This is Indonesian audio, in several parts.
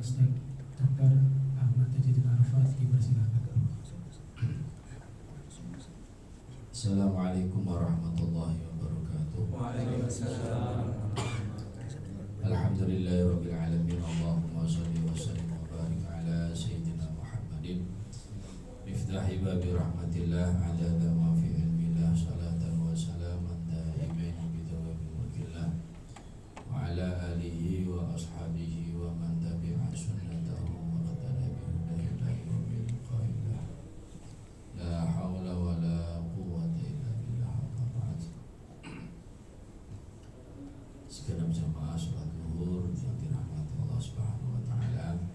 Ustaz Dr. Ahmad Tajuddin Arafat, dipersilakan. Assalamualaikum warahmatullahi wabarakatuh. Waalaikumsalam. Alhamdulillahirabbil alamin. Allahumma shalli wa sallim wa barik ala sayyidina Muhammadin miftahi babi rahmatillah adada ma fi ilmillah salatan wa salaman daimain bidawabi mulkillah wa ala alihi wa ashabihi wa man tabi'a sunnatahu wa qadana bihudahi ila yaumil qiyamah. La hawla wa la quwwata illa billah. Segenap jamaah sholat zuhur yang dirahmati Allah Subhanahu wa taala.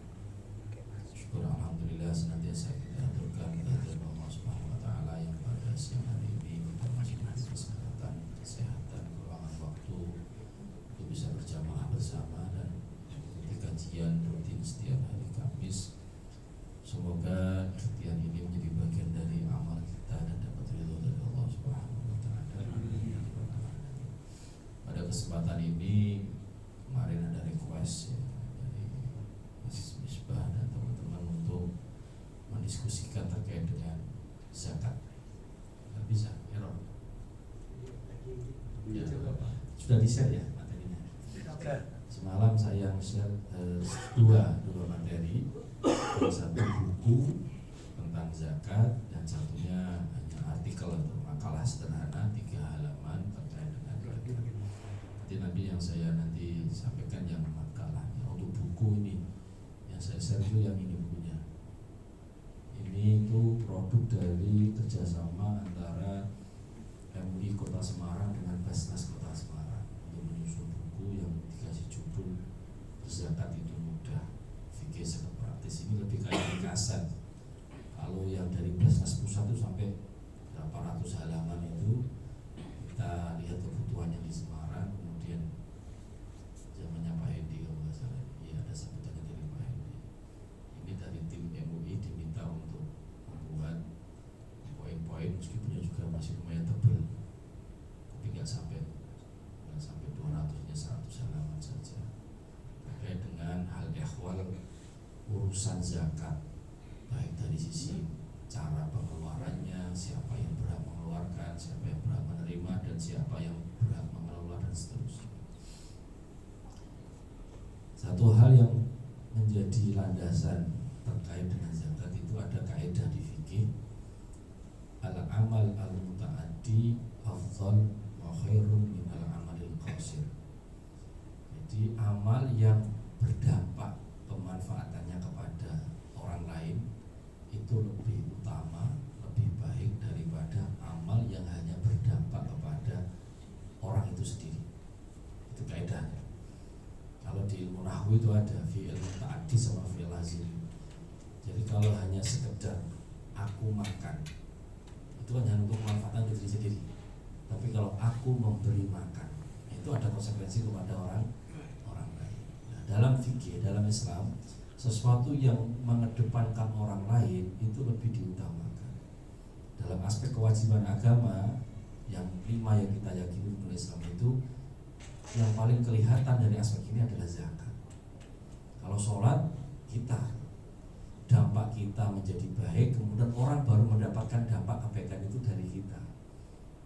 Syukur alhamdulillah senantiasa kita aturkan kehadiran Allah Subhanahu wa taala yang pada siang hari ini kita masih kesehatan, keuangan waktu untuk bisa berjamaah bersama dan mengikuti kajian rutin setiap hari Kamis. Semoga ikhtiar ini menjadi bagian dari amal kita dan dapat ridho dari Allah Subhanahu wa taala. Pada kesempatan ini kemarin ada request ya, dari Mas Misbah dan teman-teman untuk mendiskusikan terkait dengan zakat. Nggak bisa, error. Ya, sudah di-share ya materinya. Semalam saya share dua materi, satu buku tentang zakat dan satunya hanya artikel atau makalah sederhana 3 halaman terkait dengan zakat. Nanti yang saya nanti sampaikan yang makalahnya. Untuk buku ini yang saya share itu yang ini bukunya. Ini itu produk dari kerjasama antara MUI Kota Semarang dengan Basnas Kota Semarang untuk menyusun buku yang dikasih judul Zakat itu mudah, fikih zakat praktis. Ini lebih kayak ringkasan. Kalau yang dari Basnas Pusat itu sampai berapa ratus halaman itu kita lihat kebutuhannya di Semarang. Kemudian zamannya Pak Hendi kalau nggak salah, iya ada sambutannya dari Pak Hendi. Ini dari tim MUI diminta untuk membuat poin-poin, meskipun juga masih lumayan tebal, tapi nggak sampai 200-nya 100 halaman saja, terkait dengan hal ehwal urusan zakat, baik dari sisi cara pengeluarannya, siapa yang berhak mengeluarkan, siapa yang berhak menerima, dan siapa yang berhak mengelola, dan seterusnya. Satu hal yang menjadi landasan terkait dengan zakat itu ada kaidah di fikih, al-amal al-muta'addi afdal wa khairun min al-amalil qasir. Jadi amal yang berdampak pemanfaatannya kepada orang lain itu lebih utama, lebih baik daripada amal yang hanya berdampak kepada orang itu sendiri. Itu kaidahnya. Kalau di ilmu nahwu itu ada fi'il muta'addi sama fi'il lazim. Jadi kalau hanya sekedar aku makan, itu kan hanya untuk kemanfaatan diri sendiri. Tapi kalau aku memberi makan, itu ada konsekuensi kepada orang lain. Nah, dalam fikih, dalam Islam, sesuatu yang mengedepankan orang lain itu lebih diutamakan. Dalam aspek kewajiban agama yang 5 yang kita yakini oleh Islam itu, yang paling kelihatan dari aspek ini adalah zakat. Kalau sholat, kita dampak kita menjadi baik, kemudian orang baru mendapatkan dampak kebaikan itu dari kita.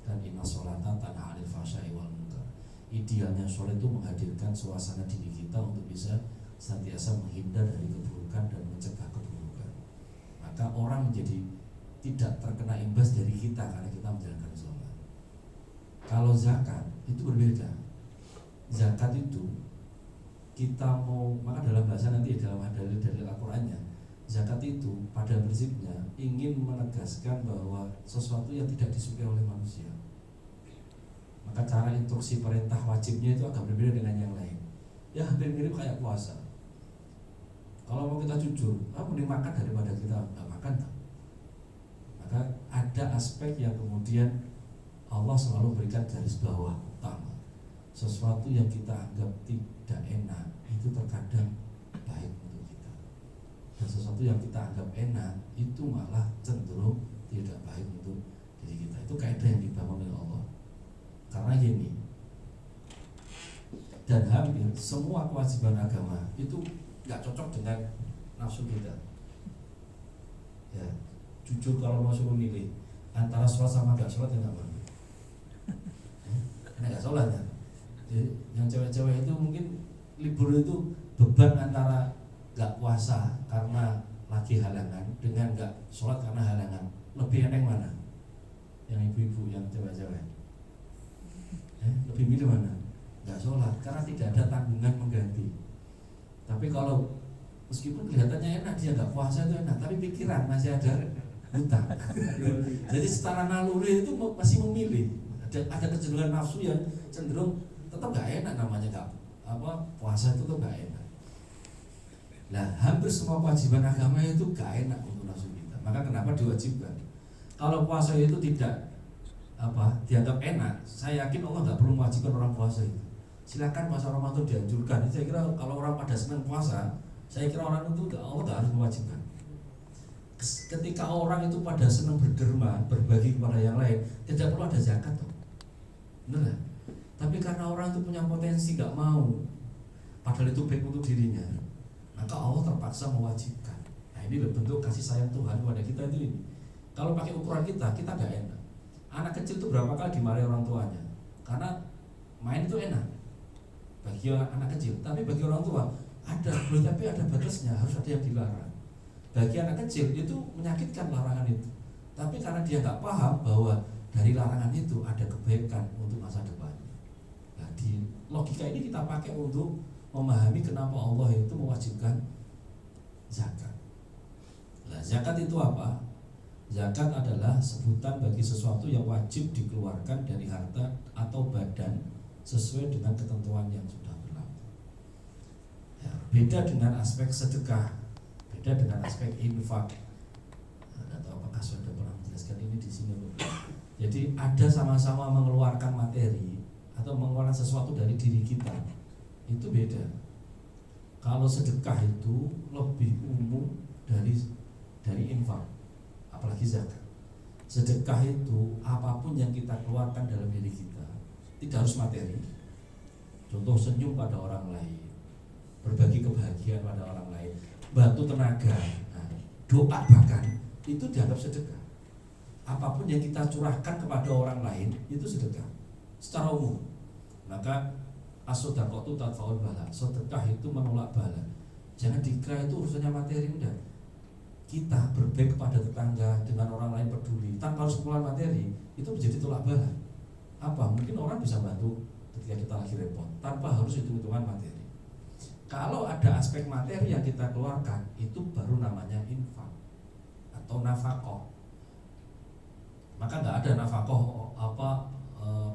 Dan inna sholata tanha 'anil fahsya'i wal munkar. Idealnya sholat itu menghadirkan suasana diri kita untuk bisa senantiasa menghindar dari keburukan dan mencegah keburukan. Maka orang menjadi tidak terkena imbas dari kita karena kita menjalankan sholat. Kalau zakat itu berbeda. Zakat itu kita mau, maka dalam bahasa nanti dalam dalil dari Al-Qur'annya, zakat itu pada prinsipnya ingin menegaskan bahwa sesuatu yang tidak disukai oleh manusia. Maka cara instruksi perintah wajibnya itu agak berbeda dengan yang lain. Ya hampir mirip kayak puasa. Kalau mau kita jujur, mending makan daripada kita nggak makan. Maka ada aspek yang kemudian Allah selalu berikan garis bawah utama. Sesuatu yang kita anggap tidak enak itu terkadang baik untuk kita. Dan sesuatu yang kita anggap enak itu malah cenderung tidak baik untuk diri kita. Itu kaidah yang dibangun oleh Allah. Karena gini, dan hampir semua kewajiban agama itu nggak cocok dengan nafsu kita. Ya, jujur kalau mau suruh milih antara sholat sama nggak sholat, ya nggak mau. Nggak sholat ya. Jadi, yang cewek-cewek itu mungkin libur itu beban antara nggak puasa karena lagi halangan dengan nggak sholat karena halangan. Lebih enteng mana? Yang ibu-ibu, yang cewek-cewek. Lebih milih mana? Nggak sholat karena tidak ada tanggungan mengganti. Tapi kalau meskipun kelihatannya enak, dia nggak puasa itu enak, tapi pikiran masih ada hutang. Jadi secara naluri itu masih memilih. Ada kecenderungan nafsu yang cenderung tetap nggak enak, namanya nggak puasa itu tuh nggak enak. Nah, hampir semua kewajiban agama itu nggak enak untuk nafsu kita. Maka kenapa diwajibkan? Kalau puasa itu tidak dianggap enak, saya yakin Allah nggak perlu mewajibkan orang puasa itu. Silakan puasa Ramadan dianjurkan. Saya kira kalau orang pada senang puasa, saya kira orang itu Allah nggak harus mewajibkan. Ketika orang itu pada senang berderma, berbagi kepada yang lain, tidak perlu ada zakat toh. Benar. Tapi karena orang itu punya potensi nggak mau, padahal itu baik untuk dirinya, maka Allah terpaksa mewajibkan. Nah, ini bentuk kasih sayang Tuhan kepada kita itu ini. Kalau pakai ukuran kita nggak enak. Anak kecil itu berapa kali dimarahi orang tuanya karena main itu enak bagi anak kecil, tapi bagi orang tua tapi ada batasnya, harus ada yang dilarang. Bagi anak kecil itu menyakitkan larangan itu, tapi karena dia nggak paham bahwa dari larangan itu ada kebaikan untuk masa depan. Nah, di logika ini kita pakai untuk memahami kenapa Allah itu mewajibkan zakat. Nah, zakat itu apa? Zakat adalah sebutan bagi sesuatu yang wajib dikeluarkan dari harta atau badan sesuai dengan ketentuan yang sudah berlaku. Ya, beda dengan aspek sedekah, beda dengan aspek infak. Tidak tahu apakah sudah pernah menjelaskan ini di sini. Jadi ada sama-sama mengeluarkan materi atau mengeluarkan sesuatu dari diri kita, itu beda. Kalau sedekah itu lebih umum dari infak, apalagi zakat. Sedekah itu apapun yang kita keluarkan dalam diri kita, tidak harus materi. Contoh senyum pada orang lain, berbagi kebahagiaan pada orang lain, bantu tenaga, doa bahkan itu dianggap sedekah. Apapun yang kita curahkan kepada orang lain itu sedekah secara umum. Maka as-shadaqatu tadfa'ul bala. Sedekah itu menolak bala. Jangan dikira itu urusannya materi, enggak. Kita berbaik kepada tetangga, dengan orang lain peduli tanpa harus mengeluarkan materi, itu menjadi tolak bala. Apa? Mungkin orang bisa bantu ketika kita lagi repot tanpa harus hitung-hitungan materi. Kalau ada aspek materi yang kita keluarkan, itu baru namanya infak atau nafkah. Maka nggak ada nafkah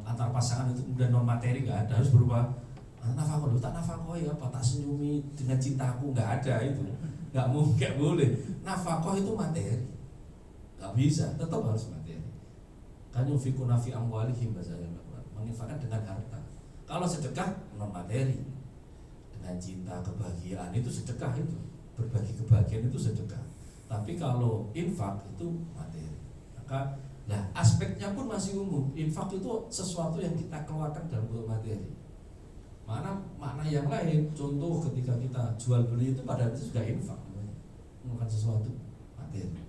antar pasangan itu kemudian non materi, nggak ada, harus berupa nafkah. Lu tak nafkah ya apa, tak senyumi dengan cintaku, nggak ada itu, nggak boleh. Nafkah itu materi, nggak bisa, tetap harus materi. Kan yunfikuna fi amwalihim, bahasanya menginfakkan dengan harta. Kalau sedekah non materi, dengan cinta, kebahagiaan, itu sedekah, itu berbagi kebahagiaan itu sedekah. Tapi kalau infak itu materi. Maka aspeknya pun masih umum. Infak itu sesuatu yang kita keluarkan dalam bentuk materi. Makna yang lain, contoh ketika kita jual beli itu pada itu juga infak, bukan sesuatu materi.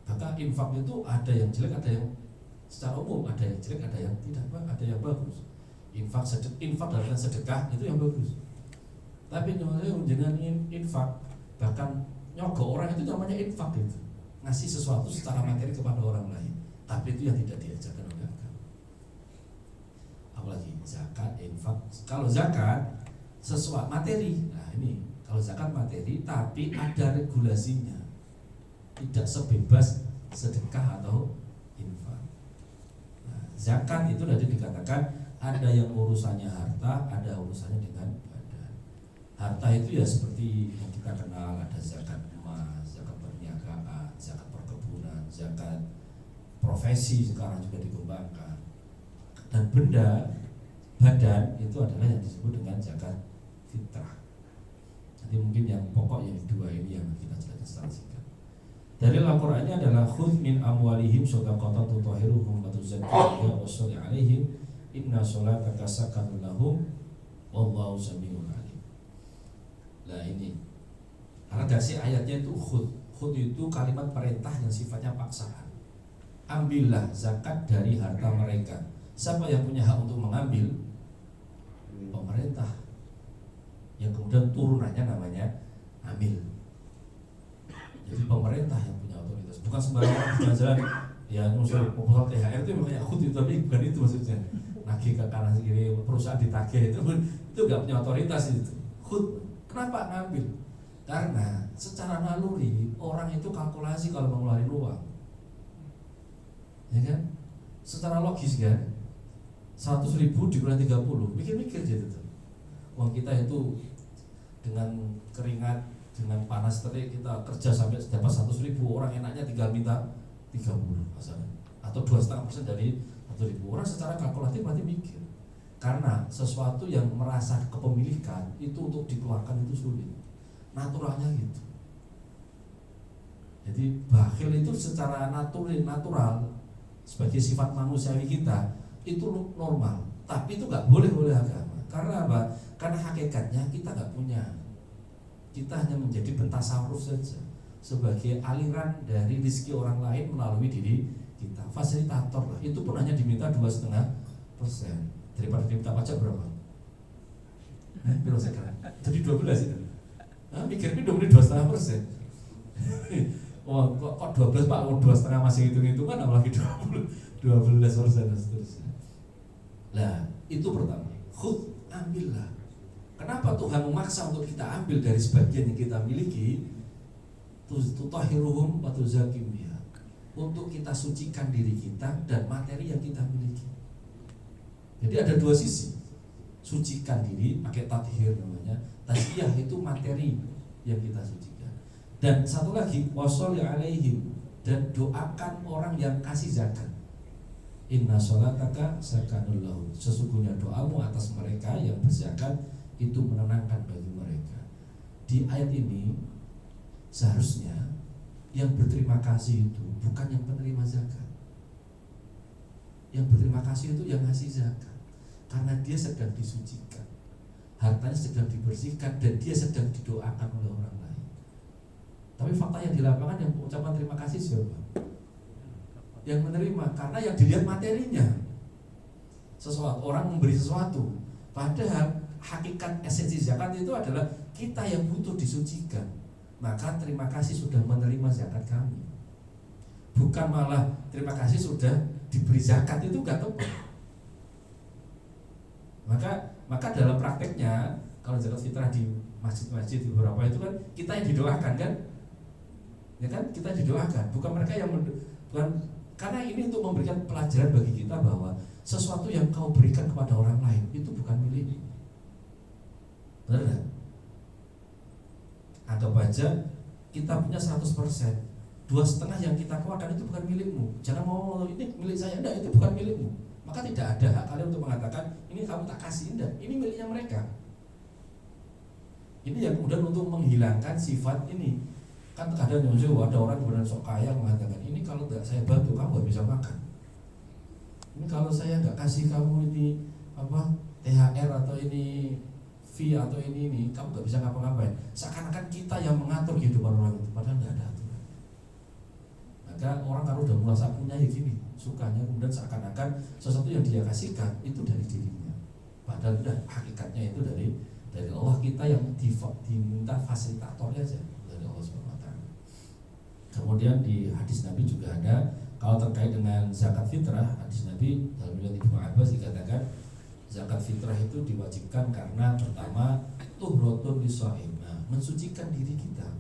Maka infak itu ada yang jelek, ada yang secara umum, ada yang jelek, ada yang tidak, ada yang bagus. Infak dalam sedekah itu yang bagus. Tapi dengan infak, bahkan nyogok orang itu namanya infak itu. Ngasih sesuatu secara materi kepada orang lain, tapi itu yang tidak diajarkan oleh agama. Apalagi zakat, infak. Kalau zakat sesuatu materi, nah ini kalau zakat materi, tapi ada regulasinya, tidak sebebas sedekah atau infak. Nah, zakat itu tadi dikatakan ada yang urusannya harta, ada urusannya dengan badan. Harta itu ya seperti yang kita kenal, ada zakat emas, zakat perniagaan, zakat perkebunan, zakat profesi sekarang juga dikembangkan. Dan benda, badan itu adalah yang disebut dengan zakat fitrah. Jadi mungkin yang pokok yang dua ini yang kita jelaskan secara singkat. Dari Al-Qur'an ini adalah khudz min amwalihim shadaqatan tutahhiruhum wa tuzakkihim wa sholli 'alaihim inna sholataka sakanun lahum wallahu samii'un 'alim. Nah ini redaksi ayatnya itu khud itu kalimat perintah yang sifatnya paksaan. Ambillah zakat dari harta mereka. Siapa yang punya hak untuk mengambil? Pemerintah. Yang kemudian turunannya namanya amil. Jadi pemerintah yang punya otoritas, bukan sembarang orang jalan-jalan ya nusul proposal THR itu makanya khud itu, tapi bukan itu maksudnya. Nagih ke kanan kiri, perusahaan ditagih itu nggak punya otoritas itu. Khud, kenapa ngambil? Karena secara naluri orang itu kalkulasi kalau mau ngeluarin uang, ya kan? Secara logis kan, 100.000 dikurangi 30, mikir-mikir gitu tuh. Uang kita itu dengan keringat, dengan panas terik kita kerja sampai dapat 100.000, orang enaknya tinggal minta 30 misalnya, atau 2,5% dari 100.000. Orang secara kalkulatif berarti mikir, karena sesuatu yang merasa kepemilikan itu untuk dikeluarkan itu sulit. Naturalnya gitu. Jadi bakhil itu secara natural sebagai sifat manusiawi kita itu normal, tapi itu nggak boleh oleh agama. Karena apa? Karena hakikatnya kita nggak punya. Kita hanya menjadi bentasaruf saja, sebagai aliran dari rezeki orang lain melalui diri kita, fasilitator lah. Itu pun hanya diminta 2,5%. Daripada diminta pajak berapa? Berapa sekarang? Jadi 12 itu. Nah, mikir-mikir dong ini 2,5%. Oh, kok 12 Pak, 2,5 masih hitung-hitungan, apalagi 12% dan seterusnya. Nah, itu pertama. Khud, ambillah. Kenapa Tuhan memaksa untuk kita ambil dari sebagian yang kita miliki? Tutahiruhum wa tuzakim biha. Untuk kita sucikan diri kita dan materi yang kita miliki. Jadi ada dua sisi. Sucikan diri pakai tathir namanya. Tazkiyah itu materi yang kita sucikan. Dan satu lagi, washolli alaihim, dan doakan orang yang kasih zakat. Inna sholataka sakanul lahum. Sesungguhnya doamu atas mereka yang berzakat itu menenangkan bagi mereka. Di ayat ini seharusnya yang berterima kasih itu bukan yang penerima zakat. Yang berterima kasih itu yang ngasih zakat, karena dia sedang disucikan, hartanya sedang dibersihkan, dan dia sedang didoakan oleh orang lain. Tapi fakta yang di lapangan yang ucapan terima kasih siapa? Yang menerima, karena yang dilihat materinya. Sesuatu, orang memberi sesuatu, padahal hakikat esensi zakat itu adalah kita yang butuh disucikan. Maka terima kasih sudah menerima zakat kami. Bukan malah terima kasih sudah diberi zakat, itu gak tepat. Maka dalam prakteknya kalau zakat fitrah di masjid-masjid di beberapa itu kan kita yang didoakan kan? Ya kan, kita didoakan, bukan mereka yang bukan, karena ini untuk memberikan pelajaran bagi kita bahwa sesuatu yang kau berikan kepada orang lain itu bukan milikmu. Benar gak? Anggap aja kita punya 100%, 2,5 yang kita keluarkan itu bukan milikmu. Jangan mau ini milik saya, enggak, itu bukan milikmu. Maka tidak ada hak kalian untuk mengatakan ini kamu tak kasih, enggak, ini miliknya mereka. Ini yang kemudian untuk menghilangkan sifat ini. Kan kadang ada orang kemudian sok kaya mengatakan ini kalau tidak saya bantu kamu gak bisa makan. Ini kalau saya nggak kasih kamu ini apa THR atau ini fee atau ini kamu nggak bisa ngapa-ngapain. Seakan-akan kita yang mengatur kehidupan orang itu, padahal nggak ada aturan. Maka orang kalau udah merasa punya ya gini, sukanya kemudian seakan-akan sesuatu yang dia kasihkan itu dari dirinya, padahal udah hakikatnya itu dari Allah. Kita yang diminta fasilitatornya aja dari Allah SWT. Kemudian di hadis Nabi juga ada, kalau terkait dengan zakat fitrah, hadis Nabi dalam riwayat Ibnu Abbas dikatakan zakat fitrah itu diwajibkan karena pertama tuhrotun lishaim, mensucikan diri kita.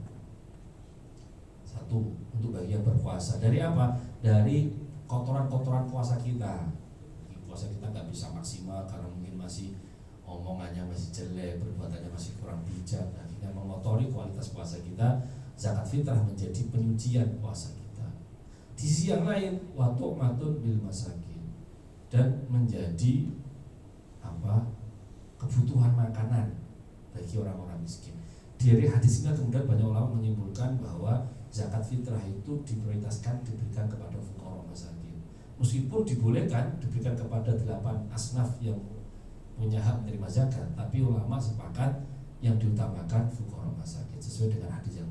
Satu, untuk bagi yang berpuasa. Dari apa? Dari kotoran-kotoran puasa kita. Puasa kita nggak bisa maksimal karena mungkin masih omongannya masih jelek, perbuatannya masih kurang bijak, akhirnya mengotori kualitas puasa kita. Zakat fitrah menjadi penyucian puasa kita. Di sisi yang lain, watu matun bil masakin, dan menjadi kebutuhan makanan bagi orang-orang miskin. Dari hadis ini kemudian banyak ulama menyimpulkan bahwa zakat fitrah itu diprioritaskan diberikan kepada fuqara masakin. Meskipun dibolehkan diberikan kepada 8 asnaf yang punya hak menerima zakat, tapi ulama sepakat yang diutamakan fuqara masakin sesuai dengan hadis yang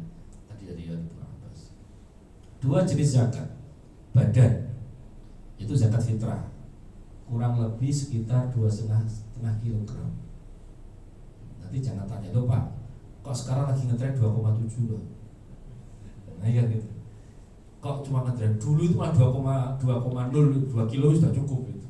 tadi dari Ibnu Abbas. 2 jenis zakat. Badan itu zakat fitrah, kurang lebih sekitar 2,5 kilogram. Nanti jangan tanya, loh Pak, kok sekarang lagi ngetren 2,7 loh. Nah ya gitu. Kok cuma ngetren, dulu itu malah 2,02 kilo sudah cukup gitu.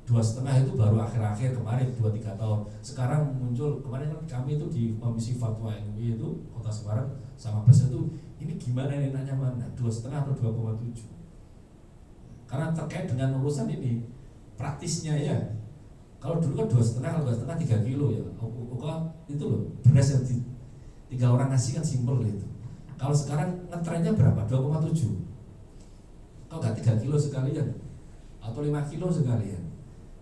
2,5 itu baru akhir-akhir kemarin 2-3 tahun. Sekarang muncul, kemarin kan kami itu di Komisi Fatwa MUI itu Kota Semarang sama Bas itu, ini gimana nih nanya mana, 2,5 atau 2,7? Karena terkait dengan urusan ini praktisnya ya. Kalau dulu kan 2,5, kalau 2,5 3 kilo ya. Itu loh, beras yang 3 orang ngasih kan simpel gitu. Kalau sekarang ngetrennya berapa? 2,7. Kok nggak 3 kilo sekalian? Atau 5 kilo sekalian?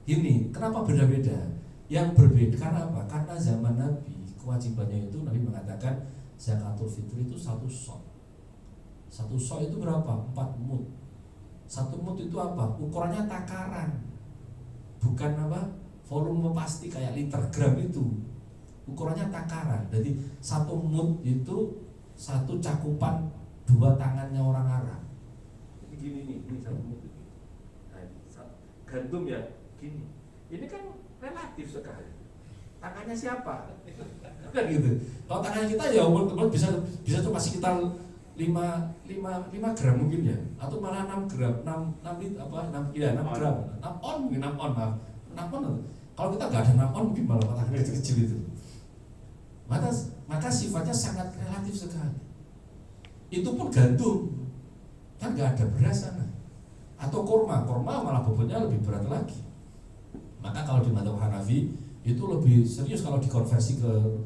Ini kenapa beda-beda? Yang berbeda karena apa? Karena zaman Nabi kewajibannya itu Nabi mengatakan zakatul fitri itu 1 sok. 1 sok itu berapa? 4 mud. 1 mud itu apa? Ukurannya takaran. Bukan apa? Volume pasti kayak liter gram itu. Ukurannya takaran. Jadi 1 mud itu 1 cakupan 2 tangannya orang Arab. Ini gini nih, ini 1 mud ini. Nah, gandum ya gini. Ini kan relatif sekali. Tangannya siapa? Kan gitu. Kalau tangan kita ya umur bisa cuma sekitar 5 gram mungkin ya, atau malah 6 gram, 6 lit apa 6 gram, 6 on mungkin 6 on maaf. 6 on. Kalau kita nggak ada 6 on mungkin malah tangan kecil-kecil itu. Maka sifatnya sangat relatif sekali. Itu pun gandum, kan nggak ada beras sana. Atau kurma malah bobotnya lebih berat lagi. Maka kalau di mazhab Hanafi itu lebih serius kalau dikonversi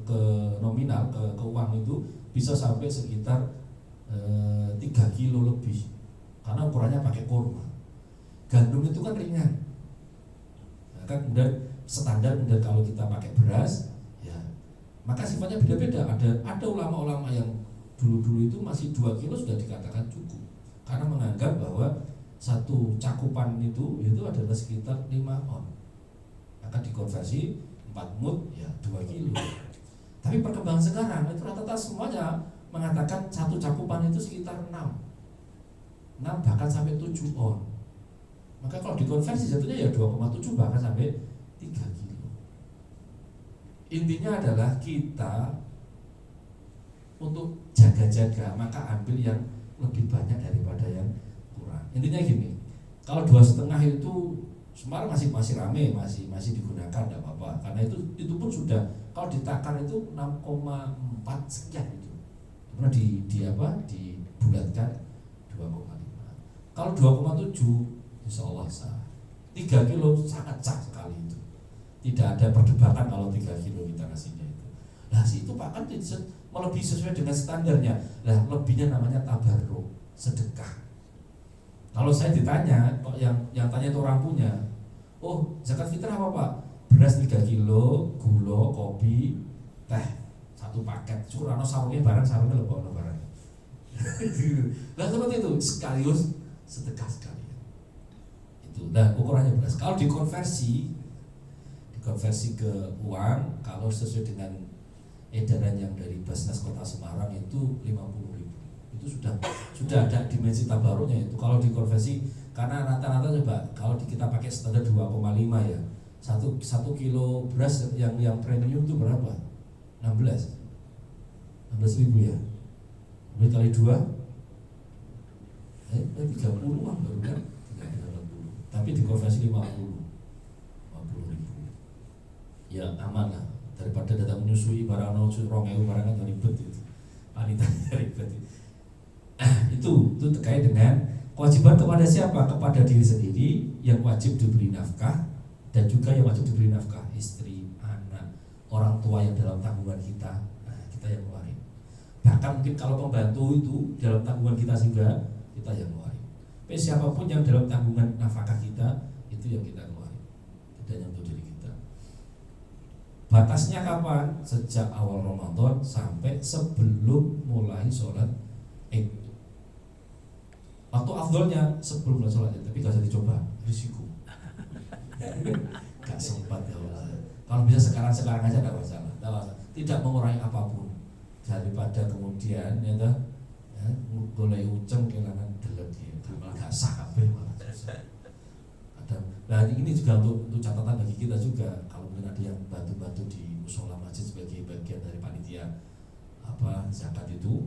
ke nominal, ke uang itu bisa sampai sekitar 3 kilo lebih. Karena ukurannya pakai kurma. Gandum itu kan ringan. Maka kemudian standar kemudian kalau kita pakai beras, ya maka sifatnya beda-beda. Ada ulama-ulama yang dulu itu masih 2 kilo sudah dikatakan cukup. Karena menganggap bahwa 1 cakupan itu adalah sekitar 5 on. Maka dikonversi 4 mud ya 2 kilo. Tapi perkembangan sekarang itu rata-rata semuanya mengatakan 1 cakupan itu sekitar 6 bahkan sampai 7 on. Maka kalau dikonversi jatuhnya ya 2,7 bahkan sampai 3 kilo. Intinya adalah kita untuk jaga-jaga maka ambil yang lebih banyak daripada yang kurang. Intinya gini, kalau 2,5 itu Semarang masih rame, masih digunakan, tidak apa-apa. Karena itu pun sudah kalau ditakar itu 6,4 sekian itu. Kemudian dibulatkan 2,5. Kalau 2,7 insya Allah sah. 3 kilo sangat sah sekali itu. Tidak ada perdebatan kalau 3 kilo kita ngasihnya itu. Nah itu Pak kan melebihi sesuai dengan standarnya. Nah lebihnya namanya tabarruk, sedekah. Kalau saya ditanya, kok yang tanya itu orang punya, oh zakat fitrah apa Pak? Beras 3 kilo, gula, kopi, teh 1 paket. Syukur ana sarungnya barang lebok barang. Nah seperti itu sekaligus sedekah sekalian. Itu. Dan ukurannya beras. Kalau dikonversi ke uang, kalau sesuai dengan edaran yang dari Basnas Kota Semarang itu 50.000. Itu sudah ada dimensi tabaruknya itu. Kalau dikonversi karena rata-rata coba kalau kita pakai standar 2,5 ya. 1 kilo beras yang premium itu berapa? 16.000 ya. Ambil kali 2 30-an baru kan? 30. Tapi dikonversi 50.000. Ya aman lah daripada datang menyusui barang 2.000 barang kan ribet itu. Panitannya ribet itu. Itu terkait dengan kewajiban kepada siapa? Kepada diri sendiri yang wajib diberi nafkah dan juga yang wajib diberi nafkah istri, anak, orang tua yang dalam tanggungan kita. Nah, kita yang ngeluarin. Bahkan mungkin kalau pembantu itu dalam tanggungan kita juga kita yang ngeluarin. Tapi siapapun yang dalam tanggungan nafkah kita itu yang kita ngeluarin. Tidak yang untuk diri kita. Batasnya kapan? Sejak awal Ramadan sampai sebelum mulai sholat Id. Waktu afdolnya sebelum sholat Id, tapi gak usah dicoba, risiko. Gak sempat ya. Kalau bisa sekarang aja gak masalah. tidak mengurangi apapun daripada kemudian ya toh golek uceng kelangan delek ya malah gak sah kabeh malah. Nah ini juga untuk catatan bagi kita juga, kalau mungkin ada yang bantu-bantu di musola masjid sebagai bagian dari panitia zakat itu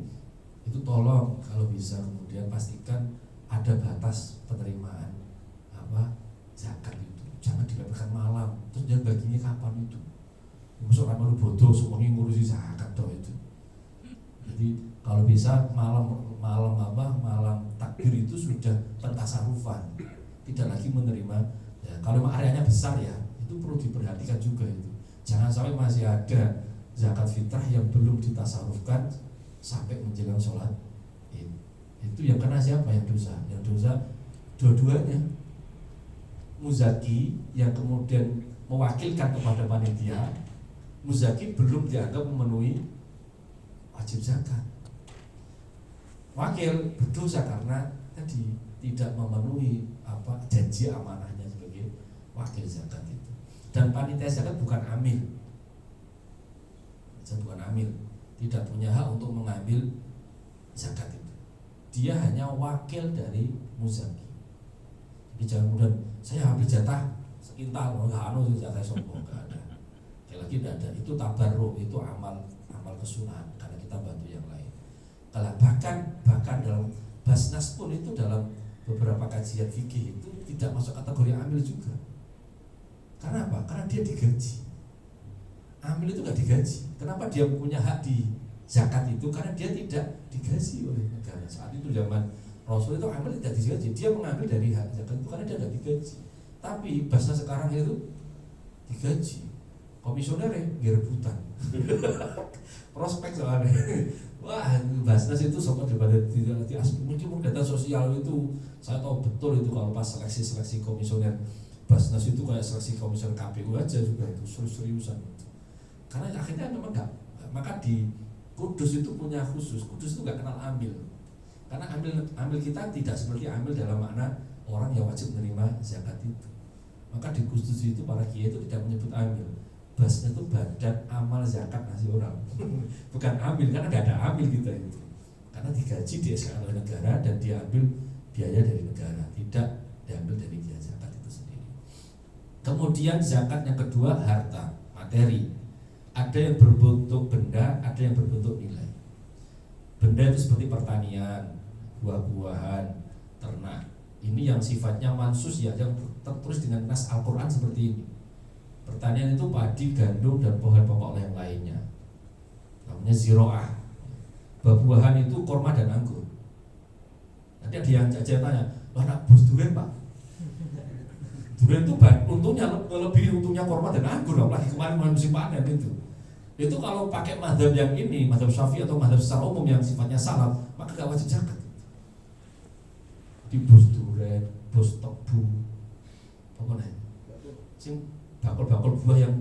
tolong kalau bisa kemudian pastikan ada batas penerimaan zakat itu, jangan dipepetkan malam terus dia baginya kapan itu. Masuk ramai bodoh semuanya ngurusi zakat toh itu. Jadi kalau bisa malam takbir itu sudah pentasarufan, tidak lagi menerima ya, kalau areanya besar ya itu perlu diperhatikan juga itu. Jangan sampai masih ada zakat fitrah yang belum ditasarufkan sampai menjelang sholat itu yang kena siapa? Yang dosa dua-duanya. Muzaki yang kemudian mewakilkan kepada panitia, muzaki belum dianggap memenuhi wajib zakat. Wakil berdosa karena tadi tidak memenuhi janji amanahnya sebagai wakil zakat itu. Dan panitia zakat bukan amil, tidak punya hak untuk mengambil zakat itu. Dia hanya wakil dari muzaki. Jadi jangan kemudian saya ambil jatah sekintal, jatah sombong, nggak ada. Sekali lagi tidak ada. Itu tabarruk, itu amal kesunahan karena kita bantu yang lain. Kalau bahkan dalam Basnas pun itu dalam beberapa kajian fikih itu tidak masuk kategori amil juga. Karena apa? Karena dia digaji. Amil itu nggak digaji. Kenapa dia punya hak di zakat itu? Karena dia tidak digaji oleh negara. Saat itu zaman Rasul itu amil tidak digaji. Dia mengambil dari hak zakat itu karena dia tidak digaji. Tapi Basnas sekarang itu digaji. Komisionernya rebutan. Prospek soalnya. Wah, Basnas itu sempat daripada di aspek mungkin data sosial itu saya tahu betul itu kalau pas seleksi komisioner Basnas itu kayak seleksi komisioner KPU aja juga itu serius-seriusan itu. Karena akhirnya memang enggak, maka di Kudus itu punya khusus. Kudus itu enggak kenal amil. Karena amil kita tidak seperti amil dalam makna orang yang wajib menerima zakat itu. Maka di Kudus itu para kiai itu tidak menyebut amil. Basnas itu badan amal zakat nasional, bukan amil, karena nggak ada amil kita itu, karena digaji di SK oleh negara dan diambil biaya dari negara, tidak diambil dari biaya zakat itu sendiri. Kemudian zakat yang kedua harta, materi, ada yang berbentuk benda, ada yang berbentuk nilai. Benda itu seperti pertanian, buah-buahan, ternak. Ini yang sifatnya mansus ya, yang tertulis dengan nas Al-Quran seperti ini. Pertanian itu padi, gandum, dan pohon pokok yang lainnya, namanya ziro'ah. Buah-buahan itu korma dan anggur. Nanti ada yang tanya, wah nak bos durian pak? Durian itu untungnya lebih untungnya korma dan anggur, apalagi kemarin musim panen itu. Itu kalau pakai mazhab yang ini, mazhab Syafi'i atau mazhab secara umum yang sifatnya salaf, maka gak wajib zakat. Di bos durian, bos tebu, apa nih? Bakul-bakul buah yang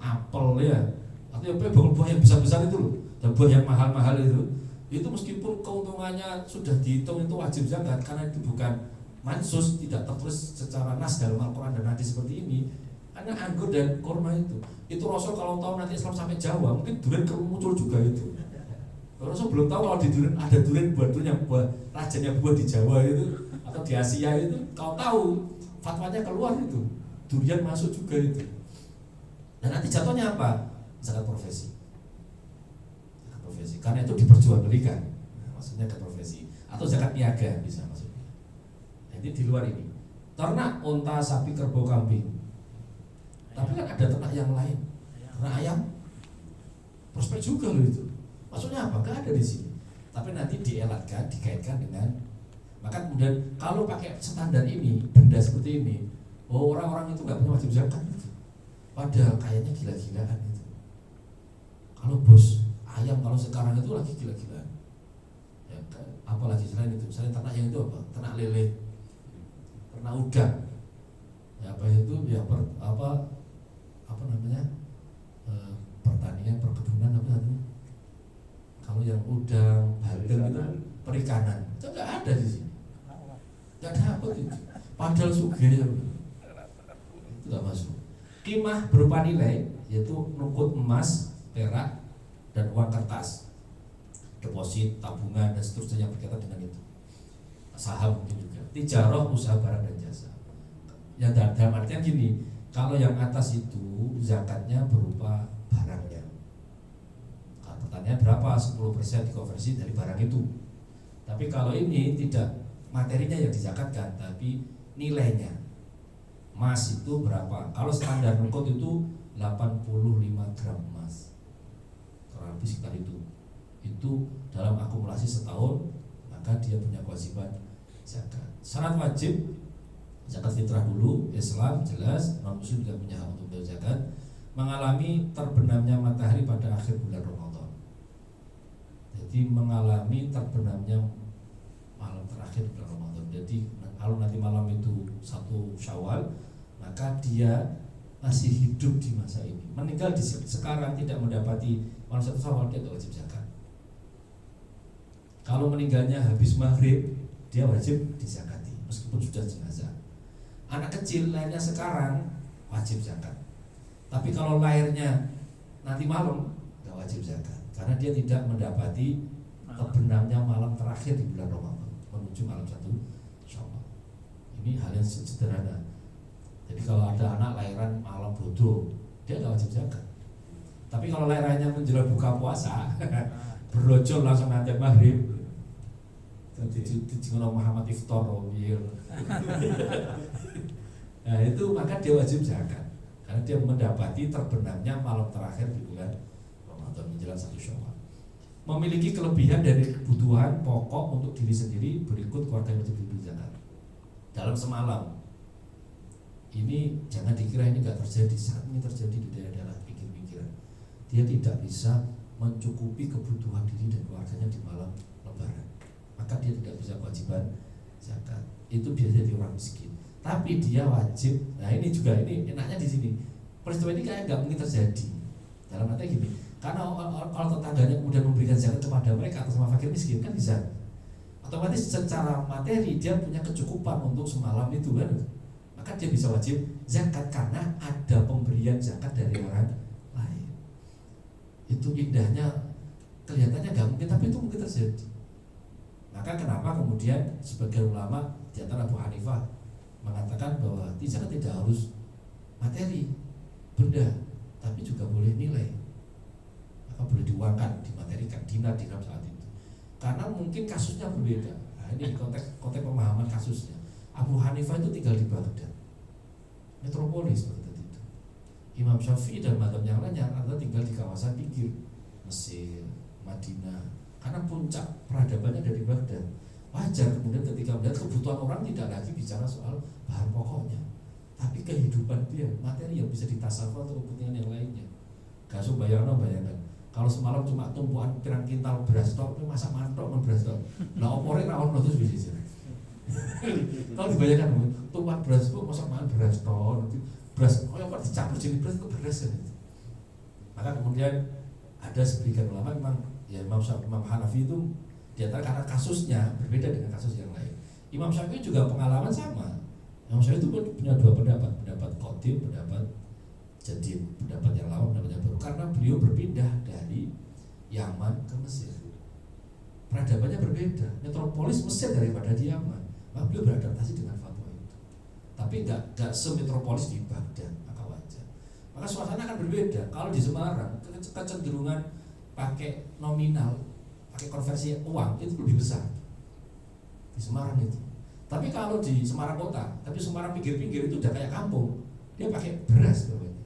apel ya, atau yang bakul buah yang besar-besar itu loh, dan buah yang mahal-mahal itu meskipun keuntungannya sudah dihitung itu wajib zakat karena itu bukan mansus, tidak tertulis secara nas dalam Al-Quran dan hadis seperti ini. Karena anggur dan kurma itu Rasul kalau tahu nanti Islam sampai Jawa mungkin durian muncul juga itu. Rasul belum tahu kalau di durian ada durian buah rajanya buah di Jawa itu atau di Asia itu, kalau tahu fatwanya keluar itu. Durian masuk juga itu. Dan nanti jatuhnya apa? Zakat profesi. Zakat profesi. Karena itu diperjualbelikan. Nah, maksudnya zakat profesi atau zakat niaga bisa maksudnya. Jadi di luar ini. Ternak, unta, sapi, kerbau, kambing. Tapi kan ada ternak yang lain. Ternak ayam. Prospek juga loh itu. Maksudnya apa? Gak ada di sini. Tapi nanti dielatkan, dikaitkan dengan. Maka kemudian kalau pakai standar ini, benda seperti ini, orang-orang itu nggak punya wajib zakat itu. Padahal kayaknya gila-gilaan itu. Kalau bos ayam kalau sekarang itu lagi gila-gilaan. Ya, apalagi selain itu, misalnya ternak yang itu apa? Ternak lele, ternak udang. Ya apa itu? Ya apa namanya? Pertanian, perkebunan apa namanya? Kalau yang udang, bandeng itu perikanan. Itu nggak ada di sini. Nggak dapat itu. Padahal sugih ya. Tidak masuk. Qimah berupa nilai yaitu nukut emas, perak, dan uang kertas, deposit, tabungan dan seterusnya yang berkaitan dengan itu. Saham mungkin juga. Tijarah, usaha barang dan jasa. Ya dalam artian gini, kalau yang atas itu zakatnya berupa barangnya. Kalau pertanyaan berapa? 10% dikonversi dari barang itu. Tapi kalau ini tidak materinya yang dizakatkan, tapi nilainya. Emas itu berapa? Kalau standar nukut itu 85 gram emas, kurang lebih sekitar itu. Itu dalam akumulasi setahun, maka dia punya kewajiban zakat. Syarat wajib zakat fitrah dulu, Islam jelas, non muslim juga punya hak untuk bayar zakat. Mengalami terbenamnya matahari pada akhir bulan Ramadan. Jadi mengalami terbenamnya malam terakhir bulan Ramadan. Jadi kalau nanti malam itu 1 Syawal, maka dia masih hidup di masa ini. Meninggal di sekarang tidak mendapati malam 1 Syawal, dia tidak wajib zakat. Kalau meninggalnya habis maghrib, dia wajib dizakati meskipun sudah jenazah. Anak kecil lahirnya sekarang wajib zakat. Tapi kalau lahirnya nanti malam nggak wajib zakat karena dia tidak mendapati terbenamnya malam terakhir di bulan Ramadan menuju malam 1 Syawal. Ini hal yang sederhana. Jadi kalau ada anak lahiran malam bodoh, dia nggak wajib zakat. Tapi kalau lahirannya menjelang buka puasa, berojol langsung nanti maghrib, dijengol Muhammad Iftar, nah itu maka dia wajib zakat karena dia mendapati terbenamnya malam terakhir di bulan Ramadan menjelang 1 Syawal. Memiliki kelebihan dari kebutuhan pokok untuk diri sendiri, berikut keluarga yang wajib diberi zakat. Dalam semalam ini jangan dikira ini nggak terjadi, saat ini terjadi di daerah-daerah pinggir-pinggiran. Dia tidak bisa mencukupi kebutuhan diri dan keluarganya di malam Lebaran, maka dia tidak bisa kewajiban zakat. Itu biasanya di orang miskin. Tapi dia wajib. Nah ini juga ini enaknya di sini. Peristiwa ini kayak nggak mungkin terjadi. Dalam artinya gini, karena kalau tetangganya kemudian memberikan zakat kepada mereka atau sama fakir miskin kan bisa. Otomatis secara materi dia punya kecukupan untuk semalam itu kan. Maka dia bisa wajib zakat karena ada pemberian zakat dari orang lain. Itu indahnya, kelihatannya nggak mungkin, tapi itu mungkin terjadi. Maka kenapa kemudian sebagian ulama di antara Abu Hanifah mengatakan bahwa zakat tidak harus materi, benda, tapi juga boleh nilai. Maka boleh diuangkan, dimaterikan, dinar, dirham saat itu. Karena mungkin kasusnya berbeda. Nah, ini konteks pemahaman kasusnya. Abu Hanifah itu tinggal di Baghdad, metropolis Baghdad itu. Imam Syafi'i dan mazhab yang lainnya adalah tinggal di kawasan pinggir, Mesir, Madinah. Karena puncak peradabannya dari Baghdad. Wajar kemudian ketika melihat kebutuhan orang tidak lagi bicara soal bahan pokoknya, tapi kehidupan dia, materi yang bisa ditasawuf untuk kepentingan yang lainnya. Gak usah bayangkan. Kalau semalam cuma tumpuan pirang kintal beras tok, masak mantok non beras tok. Lah opore ra ono terus bisa. Kalau dibayangkan tumpuan beras itu masak mangan beras tok, beras apa dicampur jadi beras itu beras kan. Maka kemudian ada sebagian ulama memang ya Imam Hanafi itu di antara karena kasusnya berbeda dengan kasus yang lain. Imam Syafi'i juga pengalaman sama. Imam Syafi'i itu punya dua pendapat qadim, pendapat jadid, pendapat yang lama, pendapat yang baru. Karena beliau berpindah dari Yaman ke Mesir. Peradabannya berbeda. Metropolis Mesir daripada di Yaman. Maka beliau beradaptasi dengan fatwa itu. Tapi nggak semetropolis di Baghdad, maka wajar. Maka suasana akan berbeda. Kalau di Semarang kecenderungan pakai nominal, pakai konversi uang itu lebih besar di Semarang itu. Tapi kalau di Semarang kota, tapi Semarang pinggir-pinggir itu udah kayak kampung, dia pakai beras bawahnya.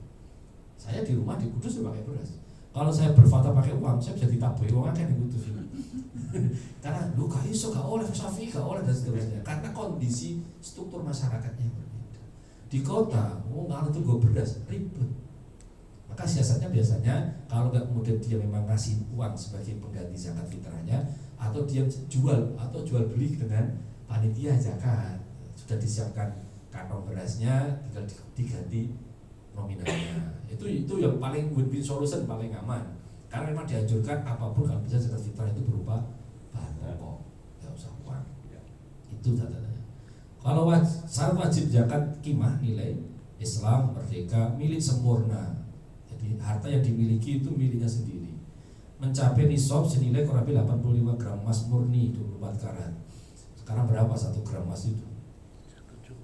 Saya di rumah di Kudus juga pakai beras. Kalau saya berfatwa pakai uang, saya bisa ditabuhi uang kan di Kudus. Karena lu gak iso, gak oleh Syafi'i, gak oleh dan seterusnya. Karena kondisi struktur masyarakatnya yang berbeda. Di kota, kalau itu gue beras ribet. Maka siasatnya biasanya kalau nggak kemudian dia memang ngasih uang sebagai pengganti zakat fitrahnya, atau dia jual atau jual beli dengan panitia zakat, sudah disiapkan kantong berasnya, tinggal diganti nominalnya. Itu yang paling win-win solution, paling aman. Karena memang dianjurkan apapun kalau bisa zakat fitrah itu berupa bahan pokok, nggak usah uang. Itu tanda-tandanya. Kalau syarat wajib zakat qimah, nilai Islam, merdeka, milik sempurna. Jadi harta yang dimiliki itu miliknya sendiri. mencapai nisab senilai kurang lebih 85 gram emas murni 24 karat. Sekarang berapa 1 gram emas itu? 1,7.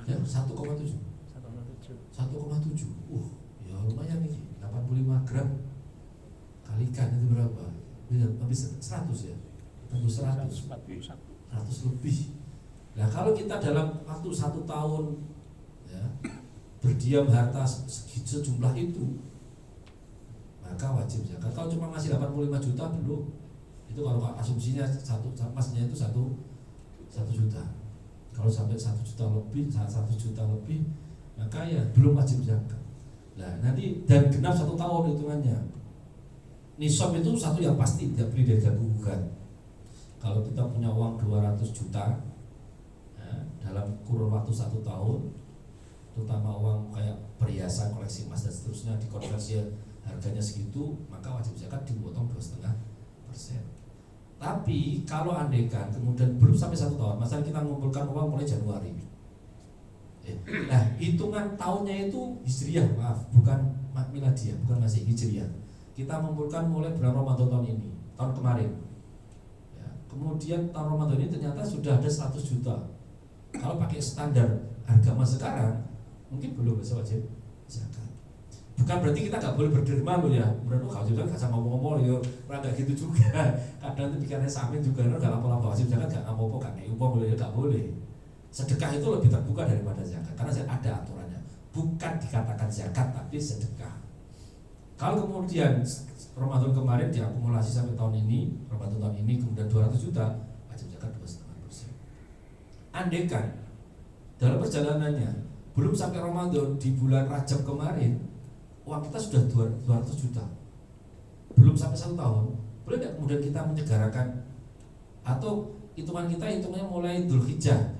Ya, 1,7. 1,7. Ya lumayan nih. 85 gram kalikan itu berapa? Habis 100 ya? Tembus 100 lebih. Nah kalau kita dalam waktu 1 tahun ya, berdiam harta sejumlah itu, maka wajib zakat. Kalau cuma masih 85 juta belum. Itu kalau asumsinya satu emasnya itu 1 juta. Kalau sampai 1 juta lebih, 1 juta lebih, maka ya belum wajib zakat. Nah nanti dan genap 1 tahun hitungannya. Nisab itu satu yang pasti tidak boleh diganggu-gugat. Kalau kita punya uang 200 juta ya, dalam kurun waktu 1 tahun, terutama uang kayak perhiasan, koleksi emas dan seterusnya, dikonversi harganya segitu, maka wajib zakat dipotong 2,5%. Tapi kalau andaikan kemudian belum sampai 1 tahun, misalnya kita mengumpulkan uang mulai Januari, nah hitungan tahunnya itu hijriah, maaf, bukan miladiah, bukan masih hijriah. Kita mengumpulkan mulai bulan Ramadan tahun ini, tahun kemarin. Ya, kemudian tahun Ramadan ini ternyata sudah ada 100 juta. Kalau pakai standar harga emas sekarang, mungkin belum bisa wajib zakat. Bukan berarti kita nggak boleh berderma loh ya. Menurut kalau juga nggak sama ngomong-ngomong ya, nggak gitu juga. Kadang itu pikirannya samin juga, nggak lapor-lapor wajib zakat, nggak apa-apa, nggak ngomong boleh, nggak boleh. Sedekah itu lebih terbuka daripada zakat, karena ada aturannya. Bukan dikatakan zakat, tapi sedekah. Kalau kemudian Ramadan kemarin diakumulasi sampai tahun ini, Ramadan tahun ini kemudian 200 juta, wajib zakat 2,5%. Andaikan dalam perjalanannya belum sampai Ramadan, di bulan Rajab kemarin uang kita sudah 200 juta, belum sampai 1 tahun, boleh tidak kemudian kita menyegarakan, atau hitungannya mulai Dzulhijjah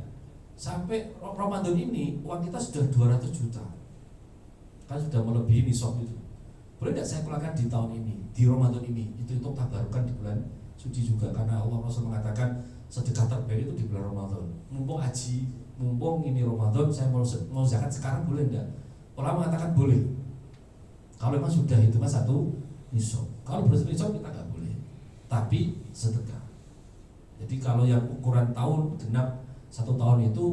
sampai Ramadan ini uang kita sudah 200 juta, kan sudah melebihi nisab itu. Boleh tidak saya keluarkan di tahun ini, di Ramadan ini, itu tabarukan di bulan suci juga, karena Allah Rasul mengatakan sedekah terbaik itu di bulan Ramadan. Mumpung haji, mumpung ini Ramadan, saya mau zakat sekarang boleh tidak? Ulama mengatakan boleh. Kalau memang sudah itu mas 1 nisab. Kalau belum nisab kita nggak boleh. Tapi sedekah. Jadi kalau yang ukuran tahun genap 1 tahun itu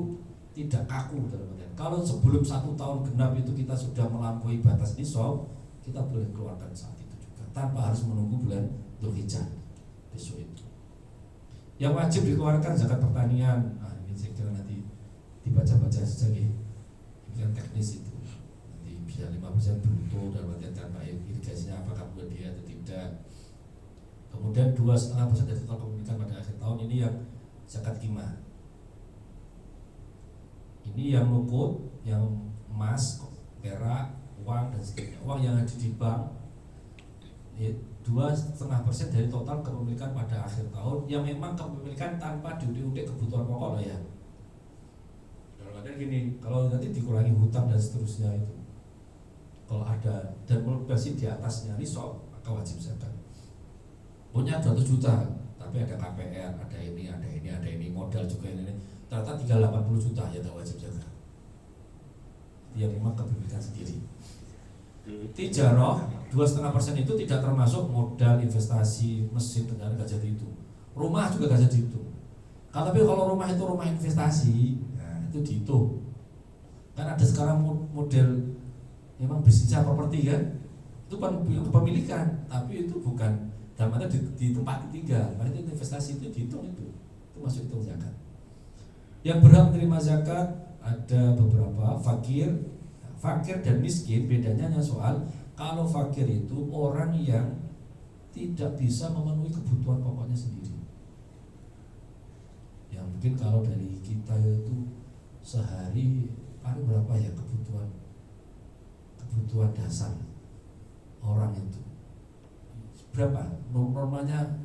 tidak kaku dalam artian. Kalau sebelum 1 tahun genap itu kita sudah melampaui batas nisab, kita boleh keluarkan saat itu juga tanpa harus menunggu bulan Dzulhijjah besok itu. Yang wajib dikeluarkan zakat pertanian. Nah, ini saya kira nanti dibaca-baca saja ya. Ini kan teknis itu. Nanti bisa 5% bruto dalam artian tanpa irigasinya apakah buat dia atau tidak. Kemudian 2,5% dari total kepemilikan pada akhir tahun ini yang zakat qimah. Ini yang nukut, yang emas, perak, uang dan sebagainya. Uang yang ada di bank 2,5% dari total kepemilikan pada akhir tahun, yang memang kepemilikan tanpa diudik kebutuhan pokok lah ya. Dalam artian gini, kalau nanti dikurangi hutang dan seterusnya itu, kalau ada dan melebasi di atasnya nisab, maka wajib zakat. Punya 200 juta, tapi ada KPR, ada ini, modal juga ini, ternyata tinggal 80 juta ya tak wajib zakat. Dia memang kepemilikan sendiri. Tijarah 2,5% itu tidak termasuk modal investasi, mesin, kendaraan gak jadi itu. Rumah juga gak jadi itu. Tapi kalau rumah itu rumah investasi, nah itu dihitung. Kan ada sekarang model memang bisnisnya properti kan, itu kepemilikan, tapi itu bukan dalam arti di tempat tinggal. Berarti investasi itu dihitung itu masuk hitung zakat. Yang berhak menerima zakat ada beberapa, fakir dan miskin. Bedanya hanya soal kalau fakir itu orang yang tidak bisa memenuhi kebutuhan pokoknya sendiri. Ya mungkin kalau dari kita itu sehari paling berapa ya kebutuhan dasar orang itu berapa? Normalnya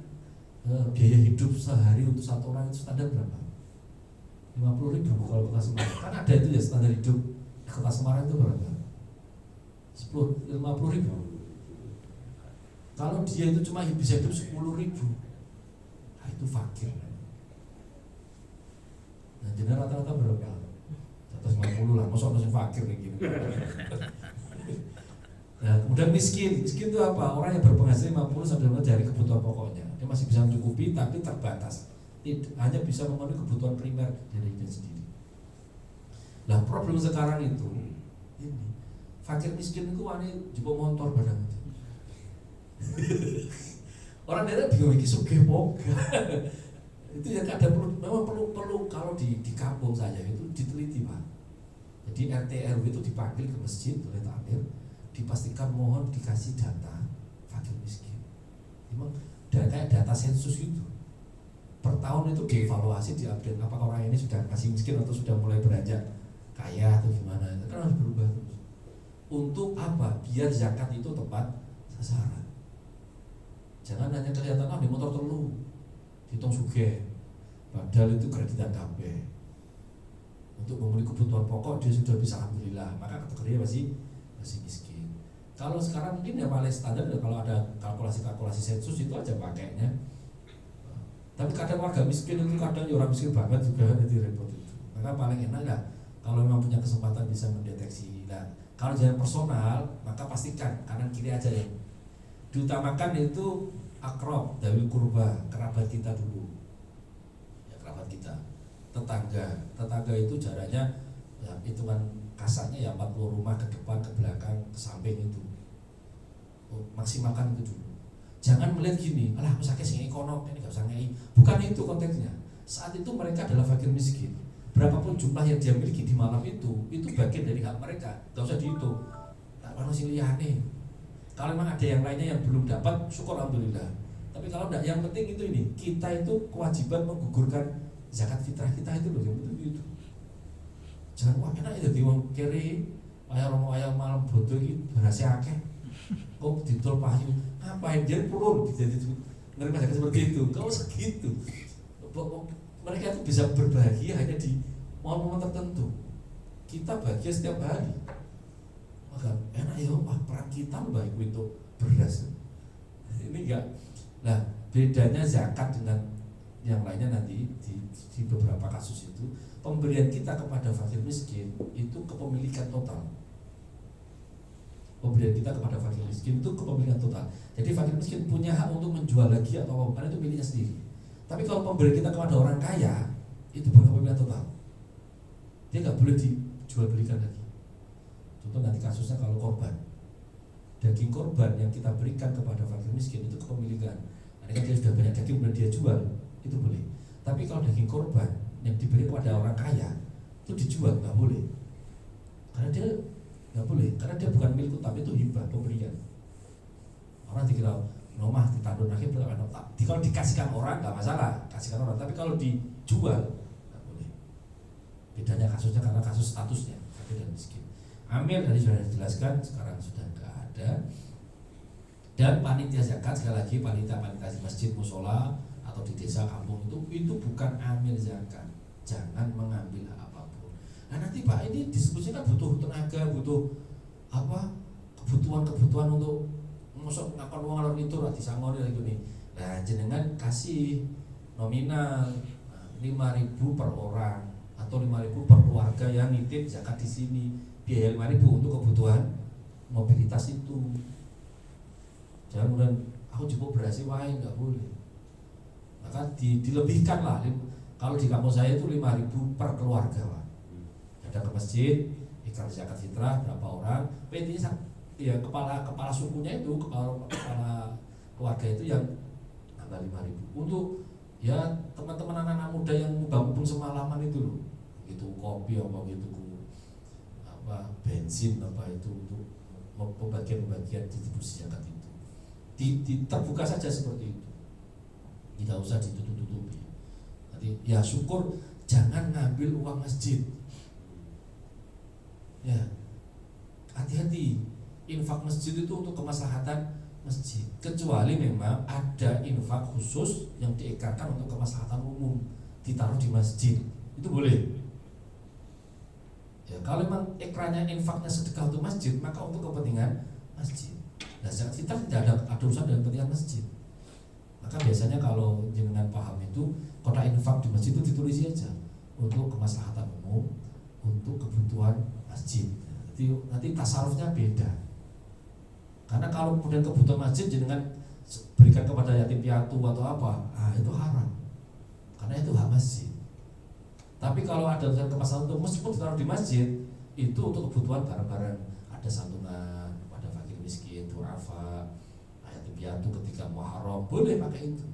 biaya hidup sehari untuk satu orang itu standar berapa? 50.000 kalau kota Semarang. Kan ada itu ya standar hidup kota Semarang itu berapa? 50.000. Kalau dia itu cuma bisa hidup 10.000, nah itu fakir. Nah jadi rata-rata berapa? 150 lah, masuk masih fakir kayak gini. Nah, kemudian miskin itu apa? Orang yang berpenghasilan 50 sampai 100 dari kebutuhan pokoknya. Dia masih bisa mencukupi tapi terbatas. Hanya bisa memenuhi kebutuhan primer dari diri sendiri. Nah, problem sekarang itu ini fakir miskin itu wani jupuk motor barang. Orang daerah bingung iki sugih moga. Itu yang kadang memang perlu kalau di kampung saja itu diteliti, Pak. Jadi RT RW itu dipanggil ke masjid oleh takmir, dipastikan mohon dikasih data fakir miskin. Memang kayak data sensus itu. Per tahun itu dievaluasi, diupdate apakah orang ini sudah masih miskin atau sudah mulai beranjak kaya atau gimana. Itu kan harus berubah terus. Untuk apa? Biar zakat itu tepat sasaran. Jangan hanya kelihatan di motor telu, dihitung sugih, padahal itu kreditan kabeh. Untuk memenuhi kebutuhan pokok dia sudah bisa alhamdulillah, maka kategorinya masih miskin. Kalau sekarang mungkin ya paling standar kalau ada kalkulasi sensus itu aja pakainya. Tapi kadang warga miskin itu kadang ya orang miskin banget juga jadi repot itu. Maka paling enak lah kalau memang punya kesempatan bisa mendeteksi. Nah, kalau jalan personal maka pastikan kanan kiri aja ya. Diutamakan itu akrab, dawil kurba, kerabat kita dulu. Ya kerabat kita. Tetangga itu jaraknya ya hitungan kasarnya ya 40 rumah ke depan, ke belakang, ke samping itu. Maksimalkan itu dulu. Jangan melihat gini, alah aku sakit sing ekonom ini gak usah ngei. Bukan itu konteksnya. Saat itu mereka adalah fakir miskin. Berapapun jumlah yang dia miliki di malam itu bagian dari hak mereka. Gak usah dihitung. Tak ono sing liyane. Kalau memang ada yang lainnya yang belum dapat, syukur alhamdulillah. Tapi kalau tidak, yang penting itu ini, kita itu kewajiban menggugurkan zakat fitrah kita itu loh, yang penting itu. Jangan wah enak ya jadi wong kere, ayam malam bodoh iki berhasil akeh. Kok didol payu, ngapain dia pulur jadi nerima zakat seperti itu. Kau segitu. Mereka itu bisa berbahagia hanya di momen-momen tertentu. Kita bahagia setiap hari. Maka enak ya, wah peran kita baik untuk beras. Ini enggak. Nah, bedanya zakat dengan yang lainnya nanti di beberapa kasus itu, pemberian kita kepada fakir miskin itu kepemilikan total. Pemberian kita kepada fakir miskin itu kepemilikan total. Jadi fakir miskin punya hak untuk menjual lagi atau apa, karena itu miliknya sendiri. Tapi kalau pemberian kita kepada orang kaya itu bukan kepemilikan total. Dia nggak boleh dijual belikan lagi. Contoh nanti kasusnya kalau korban, daging korban yang kita berikan kepada fakir miskin itu kepemilikan. Nanti kan dia sudah banyak daging kemudian dia jual, itu boleh. Tapi kalau daging korban yang diberi kepada orang kaya itu dijual nggak boleh. Karena dia nggak boleh, karena dia bukan milik tapi itu hibah, pemberian. Orang dikira nomah ditandun akhir berapa nota. Kalau dikasihkan orang nggak masalah, kasihkan orang. Tapi kalau dijual nggak boleh. Bedanya kasusnya karena kasus statusnya fakir dan miskin. Amil tadi sudah dijelaskan, sekarang sudah nggak ada. Dan panitia zakat sekali lagi panitia di masjid, musola atau di desa kampung itu bukan amil zakat. Jangan mengambil hak apapun. Nah nanti Pak ini disebutnya kan butuh tenaga, butuh apa kebutuhan untuk masuk ngakon uang orang itu lah disangoni lagi nih. Nah jenengan kasih nominal 5.000 per orang atau 5.000 per keluarga yang nitip zakat di sini. Biaya 5.000 untuk kebutuhan mobilitas itu. Jangan kemudian aku cukup berhasil wae, nggak boleh. Maka dilebihkan lah. Kalau di kampung saya itu 5.000 per keluarga, Pak. Ada ke masjid, ikrar zakat fitrah berapa orang, intinya ya kepala sukunya itu kepala keluarga itu yang nambah 5.000 untuk ya teman-teman anak-anak muda yang mubang-mubung semalaman itu loh, gitu kopi apa gitu, apa bensin apa itu untuk pembagian distribusi zakat itu terbuka saja seperti itu, tidak usah ditutup-tutupi. Nanti ya syukur jangan ngambil uang masjid, ya hati-hati. Infak masjid itu untuk kemaslahatan masjid, kecuali memang ada infak khusus yang diikrarkan untuk kemaslahatan umum ditaruh di masjid, itu boleh. Ya, kalau memang ikrarnya infaknya sedekah untuk masjid, maka untuk kepentingan masjid. Nah, zakat fitrah tidak ada urusan dengan kepentingan masjid. Maka biasanya kalau jenengan paham itu, kotak infak di masjid itu ditulis aja untuk kemaslahatan umum, untuk kebutuhan masjid. Nanti tasarufnya beda. Karena kalau kemudian kebutuhan masjid jenengan berikan kepada yatim piatu atau apa, itu haram. Karena itu hak masjid. Tapi kalau ada kemaslahatan untuk meskipun ditaruh di masjid, itu untuk kebutuhan barang-barang, ada santunan pada fakir miskin, du'afa, yatim piatu ketika Muharram, boleh pakai itu.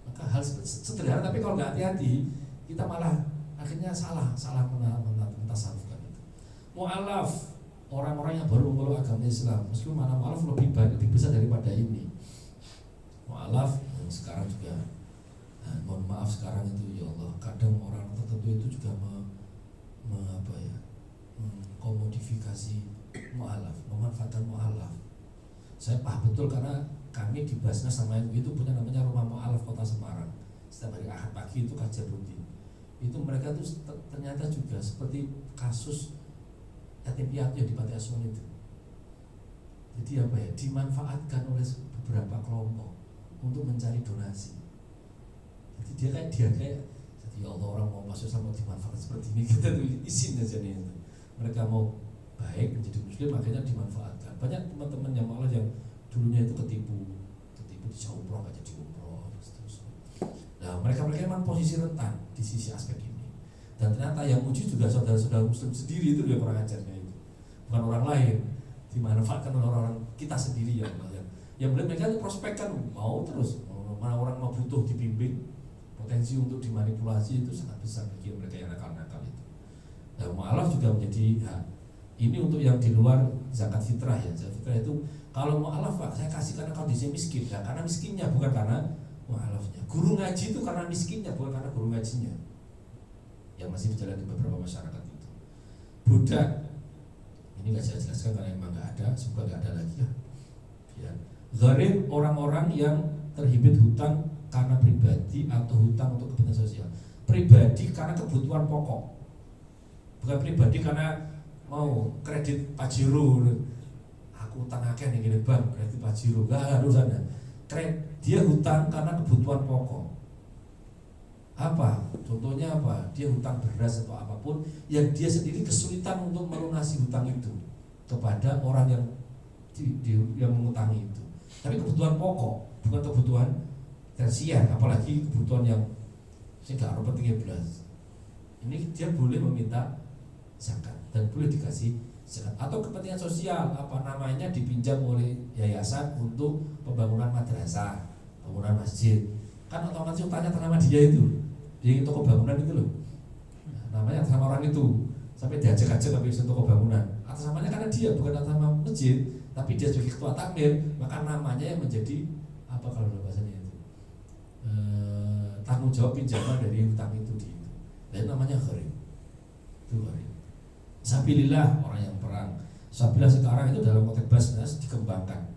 Maka hal sederhana, tapi kalau nggak hati-hati, kita malah akhirnya salah mentasawufkan itu. Mu'alaf, orang-orang yang baru memeluk agama Islam, meskipun mana mu'alaf lebih baik, lebih besar daripada ini. Mu'alaf sekarang juga, mohon maaf sekarang itu ya Allah, kadang orang tertentu itu juga komodifikasi mu'alaf, memanfaatkan mu'alaf. Saya paham betul karena kami di Basnas sama itu punya namanya Rumah Mu'alaf Kota Semarang. Setiap hari Ahad pagi itu kajian rutin. Itu mereka tuh ternyata juga seperti kasus yatim piatu yang di Panti Asuhan itu. Jadi apa ya, dimanfaatkan oleh beberapa kelompok untuk mencari donasi. Jadi dia kayak jadi ya Allah, orang mau masuk sama dimanfaatkan seperti ini, kita tuh izin aja nih. Mereka mau baik menjadi muslim akhirnya dimanfaatkan. Banyak teman-teman yang malah yang dulunya itu ketipu bisa umroh gak jadi umroh terus. Nah mereka memang posisi rentan di sisi aspek ini. Dan ternyata yang uji juga saudara-saudara muslim sendiri itu yang kurang ajarnya itu, bukan orang lain, dimanfaatkan oleh orang kita sendiri yang mereka itu prospekkan mau terus, mana orang mau butuh dibimbing, potensi untuk dimanipulasi itu sangat besar bagi mereka yang nakal-nakal itu. Nah mu'alaf juga menjadi ini untuk yang di luar zakat fitrah ya. Zakat fitrah itu kalau mu'alaf Pak, saya kasih karena kondisi miskin, ya karena miskinnya bukan karena mu'alafnya. Guru ngaji itu karena miskinnya bukan karena guru ngajinya. Yang masih berjalan di beberapa masyarakat itu. Budak, ini nggak saya jelaskan karena memang nggak ada, semoga nggak ada lagi ya. Gharib, orang-orang yang terhimpit hutang karena pribadi atau hutang untuk kepentingan sosial. Pribadi karena kebutuhan pokok, bukan pribadi karena mau kredit Pajero. Aku utang akeh nih gini bang, kredit Pajero, nggak harus ada. Dia hutang karena kebutuhan pokok. Apa? Contohnya apa? Dia hutang beras atau apapun yang dia sendiri kesulitan untuk melunasi hutang itu kepada orang yang mengutangi itu. Tapi kebutuhan pokok, bukan kebutuhan tersier, apalagi kebutuhan yang saya nggak pentingnya belas. Ini dia boleh meminta zakat dan boleh dikasih zakat atau kepentingan sosial, apa namanya, dipinjam oleh yayasan untuk pembangunan madrasah, pembangunan masjid. Kan otomatis utangnya atas nama dia itu. Dia toko bangunan itu loh, namanya atas nama orang itu, sampai diajak-ajak tapi toko bangunan atas namanya karena dia bukan atas nama masjid, tapi dia sebagai ketua takmir, maka namanya yang menjadi apa kalau bahasanya itu tanggung jawab pinjaman dari hutang itu di itu. Dan namanya gharib. Itu gharib. Sabilillah, orang yang perang. Sabilillah sekarang itu dalam konteks Basnas dikembangkan.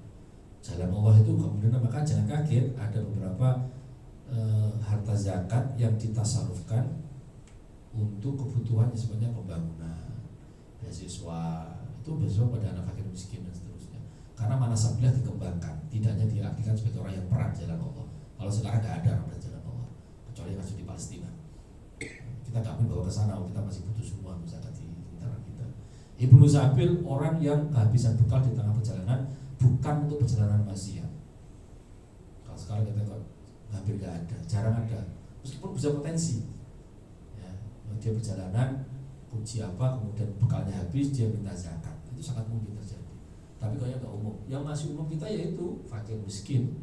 Jalan Allah itu kemudian, maka jangan kaget ada beberapa harta zakat yang ditasarufkan untuk kebutuhan sebenarnya pembangunan, beasiswa, itu beasiswa pada anak fakir miskin dan seterusnya. Karena manasabilillah dikembangkan, tidak hanya diartikan sebagai orang yang perang jalan Allah. Kalau sekarang nggak ada orang jalan Allah, kecuali kasus di Palestina. Kita nggak mungkin bawa ke sana, kita masih butuh semua zakat di tentara kita. Ibnu Sabil, orang yang kehabisan bekal di tengah perjalanan, bukan untuk perjalanan maksiat. Kalau sekarang kita hampir nggak ada, jarang ada, meskipun bisa potensi ya, dia perjalanan uji apa, kemudian bekalnya habis, dia minta zakat, itu sangat mungkin terjadi. Tapi kalau yang nggak umum, yang masih umum kita yaitu fakir miskin,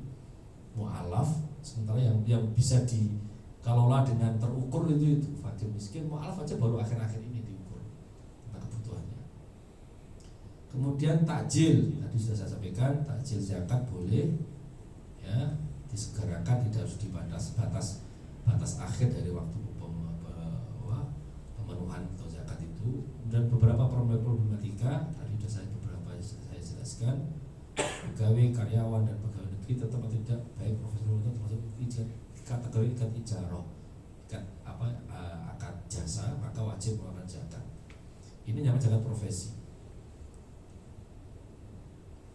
mu'alaf, sementara yang bisa dikelola dengan terukur itu fakir miskin, mu'alaf aja baru akhir-akhir ini diukur tentang kebutuhannya. Kemudian takjil, tadi sudah saya sampaikan, takjil zakat boleh ya, disegerakan, tidak harus batas akhir dari waktu pemenuhan atau zakat itu. Dan beberapa problematika tadi sudah saya jelaskan, pegawai, karyawan dan pegawai negeri tetap atau tidak, baik profesional termasuk kategori ikat ijarah, akad jasa, maka wajib mengeluarkan zakat. Ini namanya zakat profesi.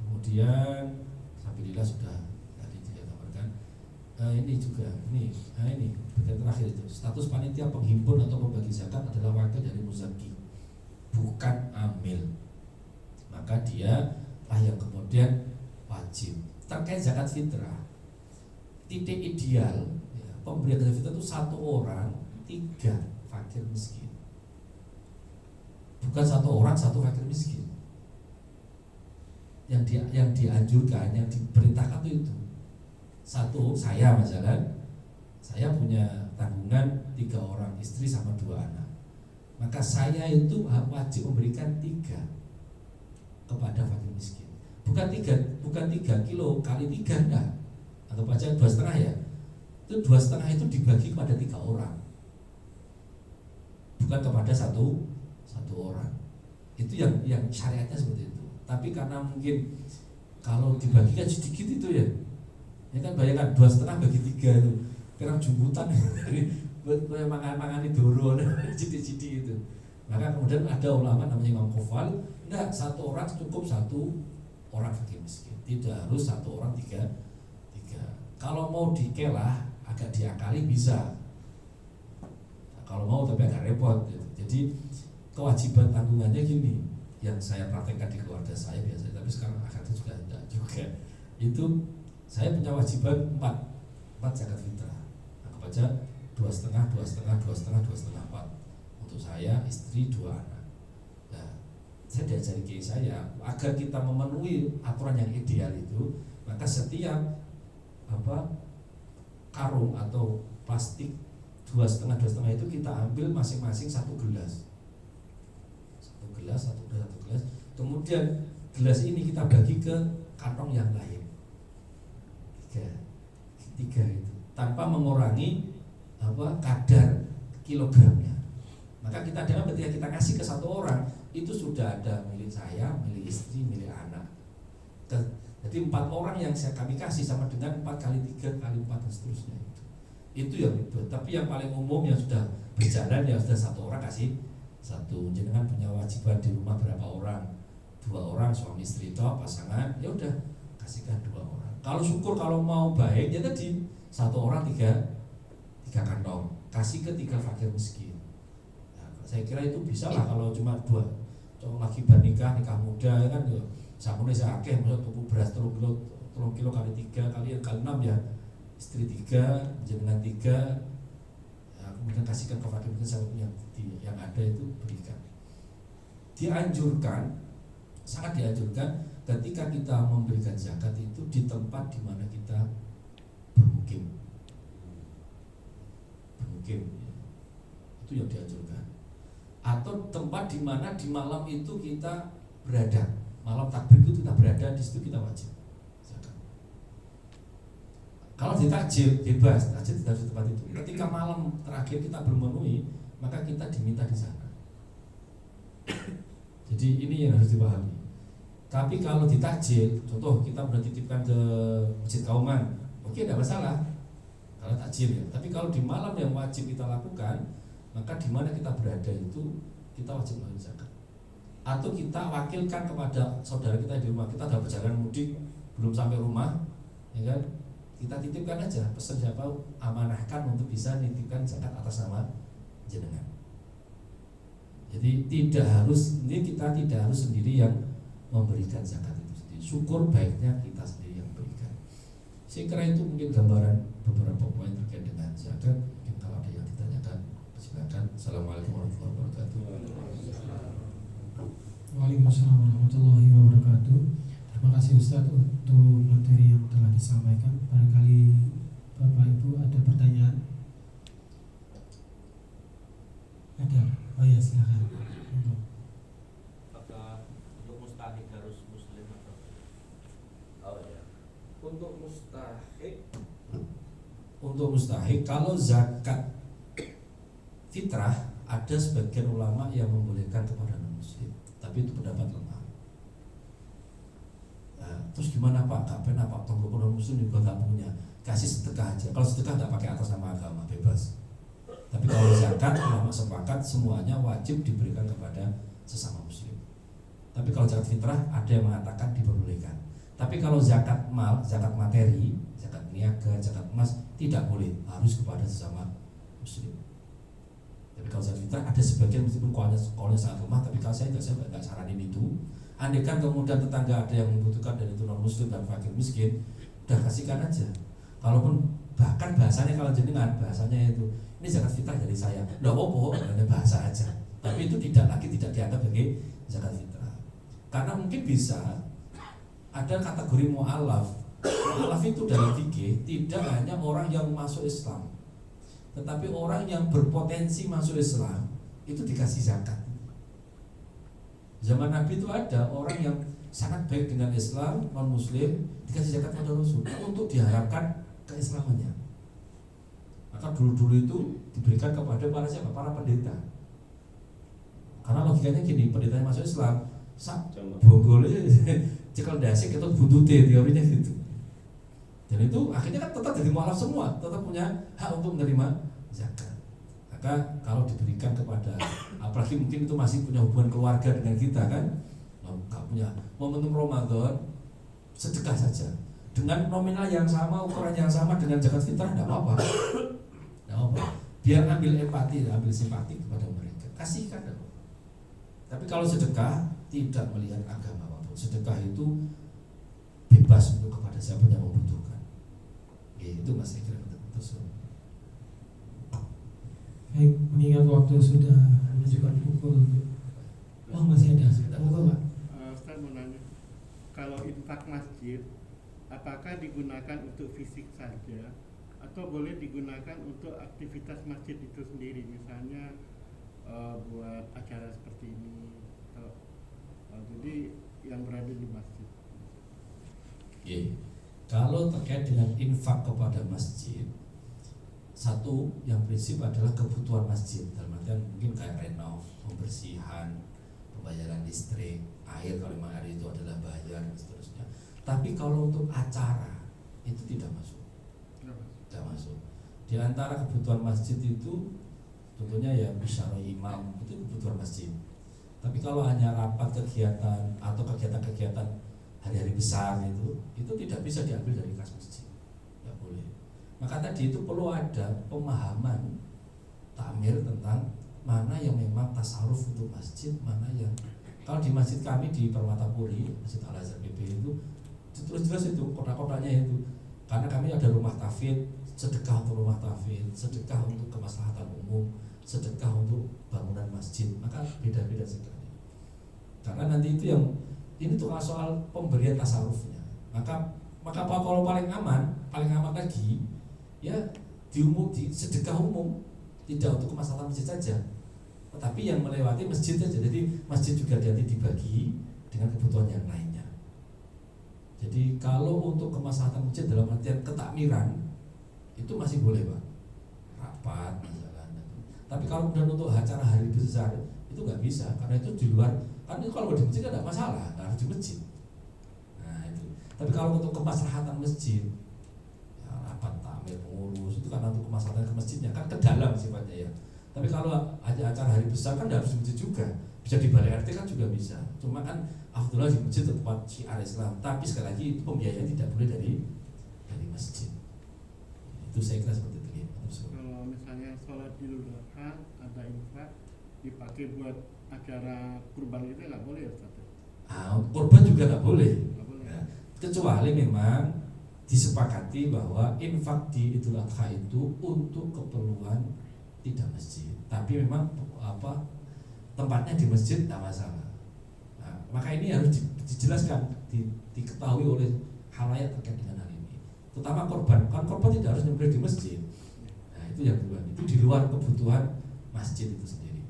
Kemudian alhamdulillah sudah ini juga, ini bagian terakhir itu, status panitia penghimpun atau pembagi zakat adalah wakil dari muzaki, bukan amil. Maka dia lah yang kemudian wajib. Terkait zakat fitrah, titik ideal ya, pemberian zakat fitrah itu 1 orang 3 fakir miskin. Bukan 1 orang 1 fakir miskin. Yang dianjurkan, yang diperintahkan itu 1, saya misalnya, saya punya tanggungan 3 orang, istri sama 2 anak. Maka saya itu wajib memberikan 3 kepada fakir miskin. Bukan 3 kilo kali 3 enggak. Anggap aja 2,5 ya. Itu 2,5 itu dibagi kepada 3 orang. Bukan kepada satu orang. Itu yang syariatnya seperti itu. Tapi karena mungkin kalau dibagikan sedikit itu ya. Ya kan bayangkan 2,5 bagi 3 itu. Kira jumbutan. Kayak mangan itu doro citi-citi itu. Maka kemudian ada ulama namanya Imam Kofal, enggak, 1 orang cukup 1 orang fakir miskin, tidak harus 1 orang 3. Kalau mau dikelah agak diakali bisa. Nah, kalau mau tapi agak repot gitu. Jadi kewajiban tanggungannya gini, yang saya praktekkan di keluarga saya biasanya, tapi sekarang akhirnya juga tidak juga. Itu saya punya wajiban 4 zakat fitrah. Anggap aja 2,5, 4 untuk saya, istri, 2 anak. Nah, saya diajari kiai saya agar kita memenuhi aturan yang ideal itu, maka setiap karung atau plastik 2,5 itu kita ambil masing-masing 1 gelas. 1 gelas. Kemudian gelas ini kita bagi ke kantong yang lain. 3 itu tanpa mengurangi kadar kilogramnya. Maka kita dengan ketika kita kasih ke 1 orang itu sudah ada milik saya, milik istri, milik anak. Jadi 4 orang yang kami kasih sama dengan 4 kali 3 kali 4 dan seterusnya. Itu yang ribet. Tapi yang paling umum yang sudah berjalan ya sudah 1 orang kasih 1. Jenengan punya wajiban di rumah berapa orang? 2 orang suami istri itu pasangan, ya udah kasihkan 2 orang. Kalau syukur, kalau mau baik ya tadi 1 orang 3 kantong, kasih ke 3 fakir miskin. Nah, saya kira itu bisa lah kalau cuma 2 cowok lagi bernikah, nikah muda ya kan, samune saya akeh, maksud tuku beras 3 kilo kali 3 kali 6 ya, istri 3, jenengan 3, ya, kemudian kasihkan ke fakir miskin yang ada itu berikan. Dianjurkan, sangat dianjurkan ketika kita memberikan zakat itu di tempat di mana kita bermukim ya. Itu yang dianjurkan. Atau tempat di mana di malam itu kita berada, malam takbir itu kita berada, di situ kita wajib zakat. Kalau ditakjil bebas, takjil tidak di tempat itu. Ketika malam terakhir kita belum memenuhi, maka kita diminta di sana. Jadi ini yang harus dipahami. Tapi kalau ditakjil, contoh kita sudah titipkan ke Masjid Kauman, oke, tidak masalah. Kalau takjil ya. Tapi kalau di malam yang wajib kita lakukan, maka di mana kita berada itu kita wajib mengambil zakat. Atau kita wakilkan kepada saudara kita di rumah, kita sudah perjalanan mudik, belum sampai rumah, ya kan? Kita titipkan aja, pesan siapa, amanahkan untuk bisa nitipkan zakat atas nama jenengan. Jadi kita tidak harus sendiri yang memberikan zakat itu sendiri. Syukur baiknya kita sendiri yang berikan. Saya kira itu mungkin gambaran beberapa poin terkait dengan zakat. Mungkin kalau ada yang ditanyakan, silakan. Assalamualaikum warahmatullahi wabarakatuh. Waalaikumsalam warahmatullahi wabarakatuh. Terima kasih Ustaz untuk materi yang telah disampaikan. Barangkali Bapak Ibu ada pertanyaan? Ada? Oh ya, silakan. Apakah untuk mustahik harus muslim atau? Oh ya. Untuk mustahik, kalau zakat fitrah ada sebagian ulama yang membolehkan kepada non-muslim, tapi itu pendapat lemah. Nah, terus gimana Pak? Gak pernah Pak, tonggo non-muslim juga gak punya, kasih sedekah aja. Kalau sedekah gak pakai atas nama agama, bebas. Tapi kalau zakat, ulama sepakat semuanya wajib diberikan kepada sesama muslim. Tapi kalau zakat fitrah ada yang mengatakan diperbolehkan. Tapi kalau zakat mal, zakat materi, zakat niaga, zakat emas tidak boleh, harus kepada sesama muslim. Tapi kalau zakat fitrah ada sebagian meskipun kolnya sangat lemah, tapi kalau saya nggak saranin itu. Andaikan kemudian tetangga ada yang membutuhkan dan itu non muslim dan fakir miskin, udah kasihkan aja. Kalaupun bahkan bahasanya kalau jenengan bahasanya itu ini zakat fitrah dari saya, nggak apa-apa, hanya bahasa aja. Tapi itu tidak dianggap sebagai zakat fitrah. Karena mungkin bisa ada kategori mu'alaf. Mu'alaf itu dalam fikih tidak hanya orang yang masuk Islam, tetapi orang yang berpotensi masuk Islam itu dikasih zakat. Zaman Nabi itu ada orang yang sangat baik dengan Islam, non muslim, dikasih zakat pada Rasul untuk diharapkan keislamannya. Maka dulu itu diberikan kepada para siapa? Para pendeta. Karena logikanya gini, pendetanya masuk Islam, bogolnya cekal dasik atau buntute, teorinya gitu. Dan itu akhirnya kan tetap jadi mualaf semua, tetap punya hak untuk menerima zakat. Maka kalau diberikan kepada, apalagi mungkin itu masih punya hubungan keluarga dengan kita kan, nggak punya momentum Ramadan, sedekah saja dengan nominal yang sama, ukuran yang sama dengan zakat fitrah, tidak apa-apa. Tidak apa-apa. Biar ambil empati, ambil simpati kepada mereka, kasihkan. Tapi kalau sedekah tidak melihat agama apapun, sedekah itu bebas untuk kepada siapa yang membutuhkan. Itu Mas saya kira terus. Baik, mengingat waktu sudah menunjukkan pukul. Oh masih ada. Monggo Pak. Ustaz mau nanya, kalau infak masjid, apakah digunakan untuk fisik saja atau boleh digunakan untuk aktivitas masjid itu sendiri, misalnya buat acara seperti ini atau jadi yang berada di masjid? Kalau terkait dengan infak kepada masjid, satu yang prinsip adalah kebutuhan masjid, dalam artian mungkin kayak renov, pembersihan, pembayaran listrik, air kalau memang air itu adalah bayar dan seterusnya. Tapi kalau untuk acara itu tidak masuk. Tidak masuk. Di antara kebutuhan masjid itu tentunya ya bisyara imam itu kebutuhan masjid. Tapi kalau hanya rapat kegiatan atau kegiatan-kegiatan hari-hari besar itu tidak bisa diambil dari kas masjid. Tidak boleh. Maka tadi itu perlu ada pemahaman takmir tentang mana yang memang tasarruf untuk masjid, mana yang kalau di masjid kami di Permatapuri, Masjid Al Azhar PP itu terus jelas itu kota-kotanya itu. Karena kami ada rumah tahfidz, sedekah untuk rumah tahfidz, sedekah untuk kemaslahatan umum, sedekah untuk bangunan masjid, maka beda-beda sekali. Karena nanti itu yang ini tuh soal pemberian tasarrufnya. Maka kalau paling aman lagi ya di sedekah umum, tidak untuk kemaslahatan masjid saja, tetapi yang melewati masjid saja. Jadi masjid juga nanti dibagi dengan kebutuhan yang lainnya. Jadi kalau untuk kemaslahatan masjid dalam artian ketakmiran itu masih boleh Pak, rapat misalkan. Tapi kalau kemudian untuk acara hari besar itu nggak bisa, karena itu di luar. Kan itu kalau di masjid tidak masalah, harus di masjid. Nah itu. Tapi kalau untuk kemaslahatan masjid, ya rapat takmir pengurus itu karena untuk kemaslahatan ke masjidnya kan ke dalam sifatnya ya. Tapi kalau ada acara hari besar kan harus di masjid juga, bisa di balai RT kan juga bisa. Cuma kan Alhamdulillah di masjid tempat syiar Islam. Tapi sekali lagi itu pembiayaan tidak boleh dari masjid. Itu saya kira seperti itu ya. Kalau misalnya sholat Idul Adha ada infak dipakai buat acara kurban itu nggak boleh ya Ustaz? Kurban juga nggak boleh. Nggak boleh. Ya, kecuali memang disepakati bahwa infak di Idul Adha itu untuk keperluan tidak masjid, tapi memang tempatnya di masjid tidak masalah. Nah, maka ini harus dijelaskan, diketahui oleh halayak terkait dengan hal ini. Terutama korban, kan korban tidak harus nyembelih di masjid. Nah itu yang kedua, itu di luar kebutuhan masjid itu sendiri.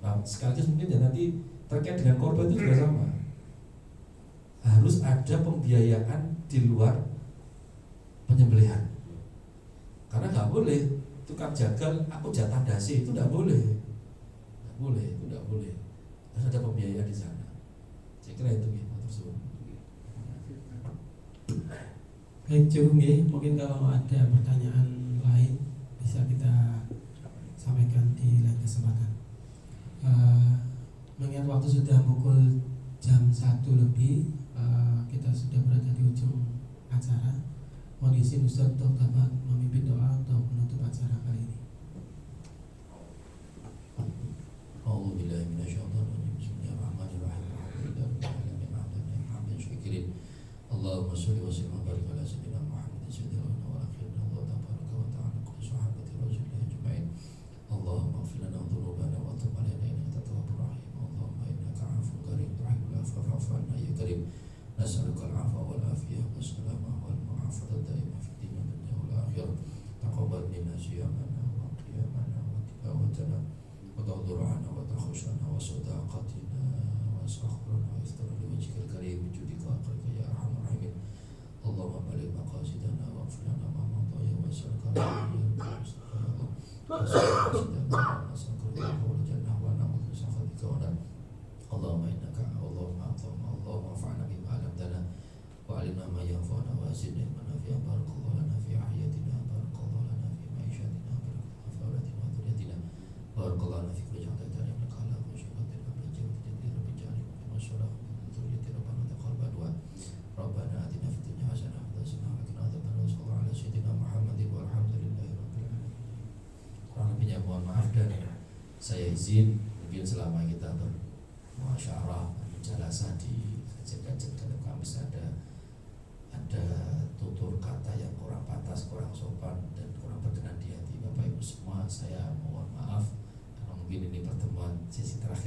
Nah, sekaligus mungkin ya nanti terkait dengan korban itu juga sama. Harus ada pembiayaan di luar penyembelihan. Karena nggak boleh tukang jagal aku jatah dasi, itu nggak boleh. Nggak boleh, itu nggak boleh. Harus ada pembiayaan di sana. Saya kira itu ya, tersebut. Baik, cukup ya. Mungkin kalau ada pertanyaan lain bisa kita sampaikan di lain kesempatan. Mengingat waktu sudah pukul jam 1 lebih, kita sudah berada di ujung acara. Mohon izin Ustaz untuk dapat memimpin doa untuk menutup acara kali ini. صيامنا وقيامنا وتلاوتنا وتضرعنا وتخشعنا وصداقتنا وسخرنا وافتر لوجهك الكريم بجودك وأقرك يا أرحم الراحمين. اللهم بلغ مقاصدنا واغفر لنا ما مضى يا واسع الكرم يا رب المصطفى يا الله. وسلم نسألك رضاك والجنة ونعوذ من سخطك ونار. اللهم إنك اللهم انفعنا بما علمتنا وعلمنا ما ينفعنا وزدنا علما نافعا. بارك الله لنا في حياتنا، بارك الله لنا في معيشتنا، بارك الله في أولادنا وذريتنا، بارك الله لنا في كل جهة إنك على كل شيء قدير. رب جل جلاله رب اجعلنا مقيم الصلاة ومن ذريتنا ربنا تقبل دعاء. ربنا آتنا في الدنيا حسنة وفي الآخرة حسنة وقنا عذاب النار. صلى الله على سيدنا محمد والحمد لله رب العالمين. Kurang lebihnya mohon maaf dan saya izin mungkin selama kita bermuasyarah berjalasah di kajian-kajian dalam Kamis ada tutur kata yang kurang pantas, kurang sopan dan kurang berkenan di hati Bapak Ibu semua. Saya mohon maaf karena mungkin ini pertemuan sesi terakhir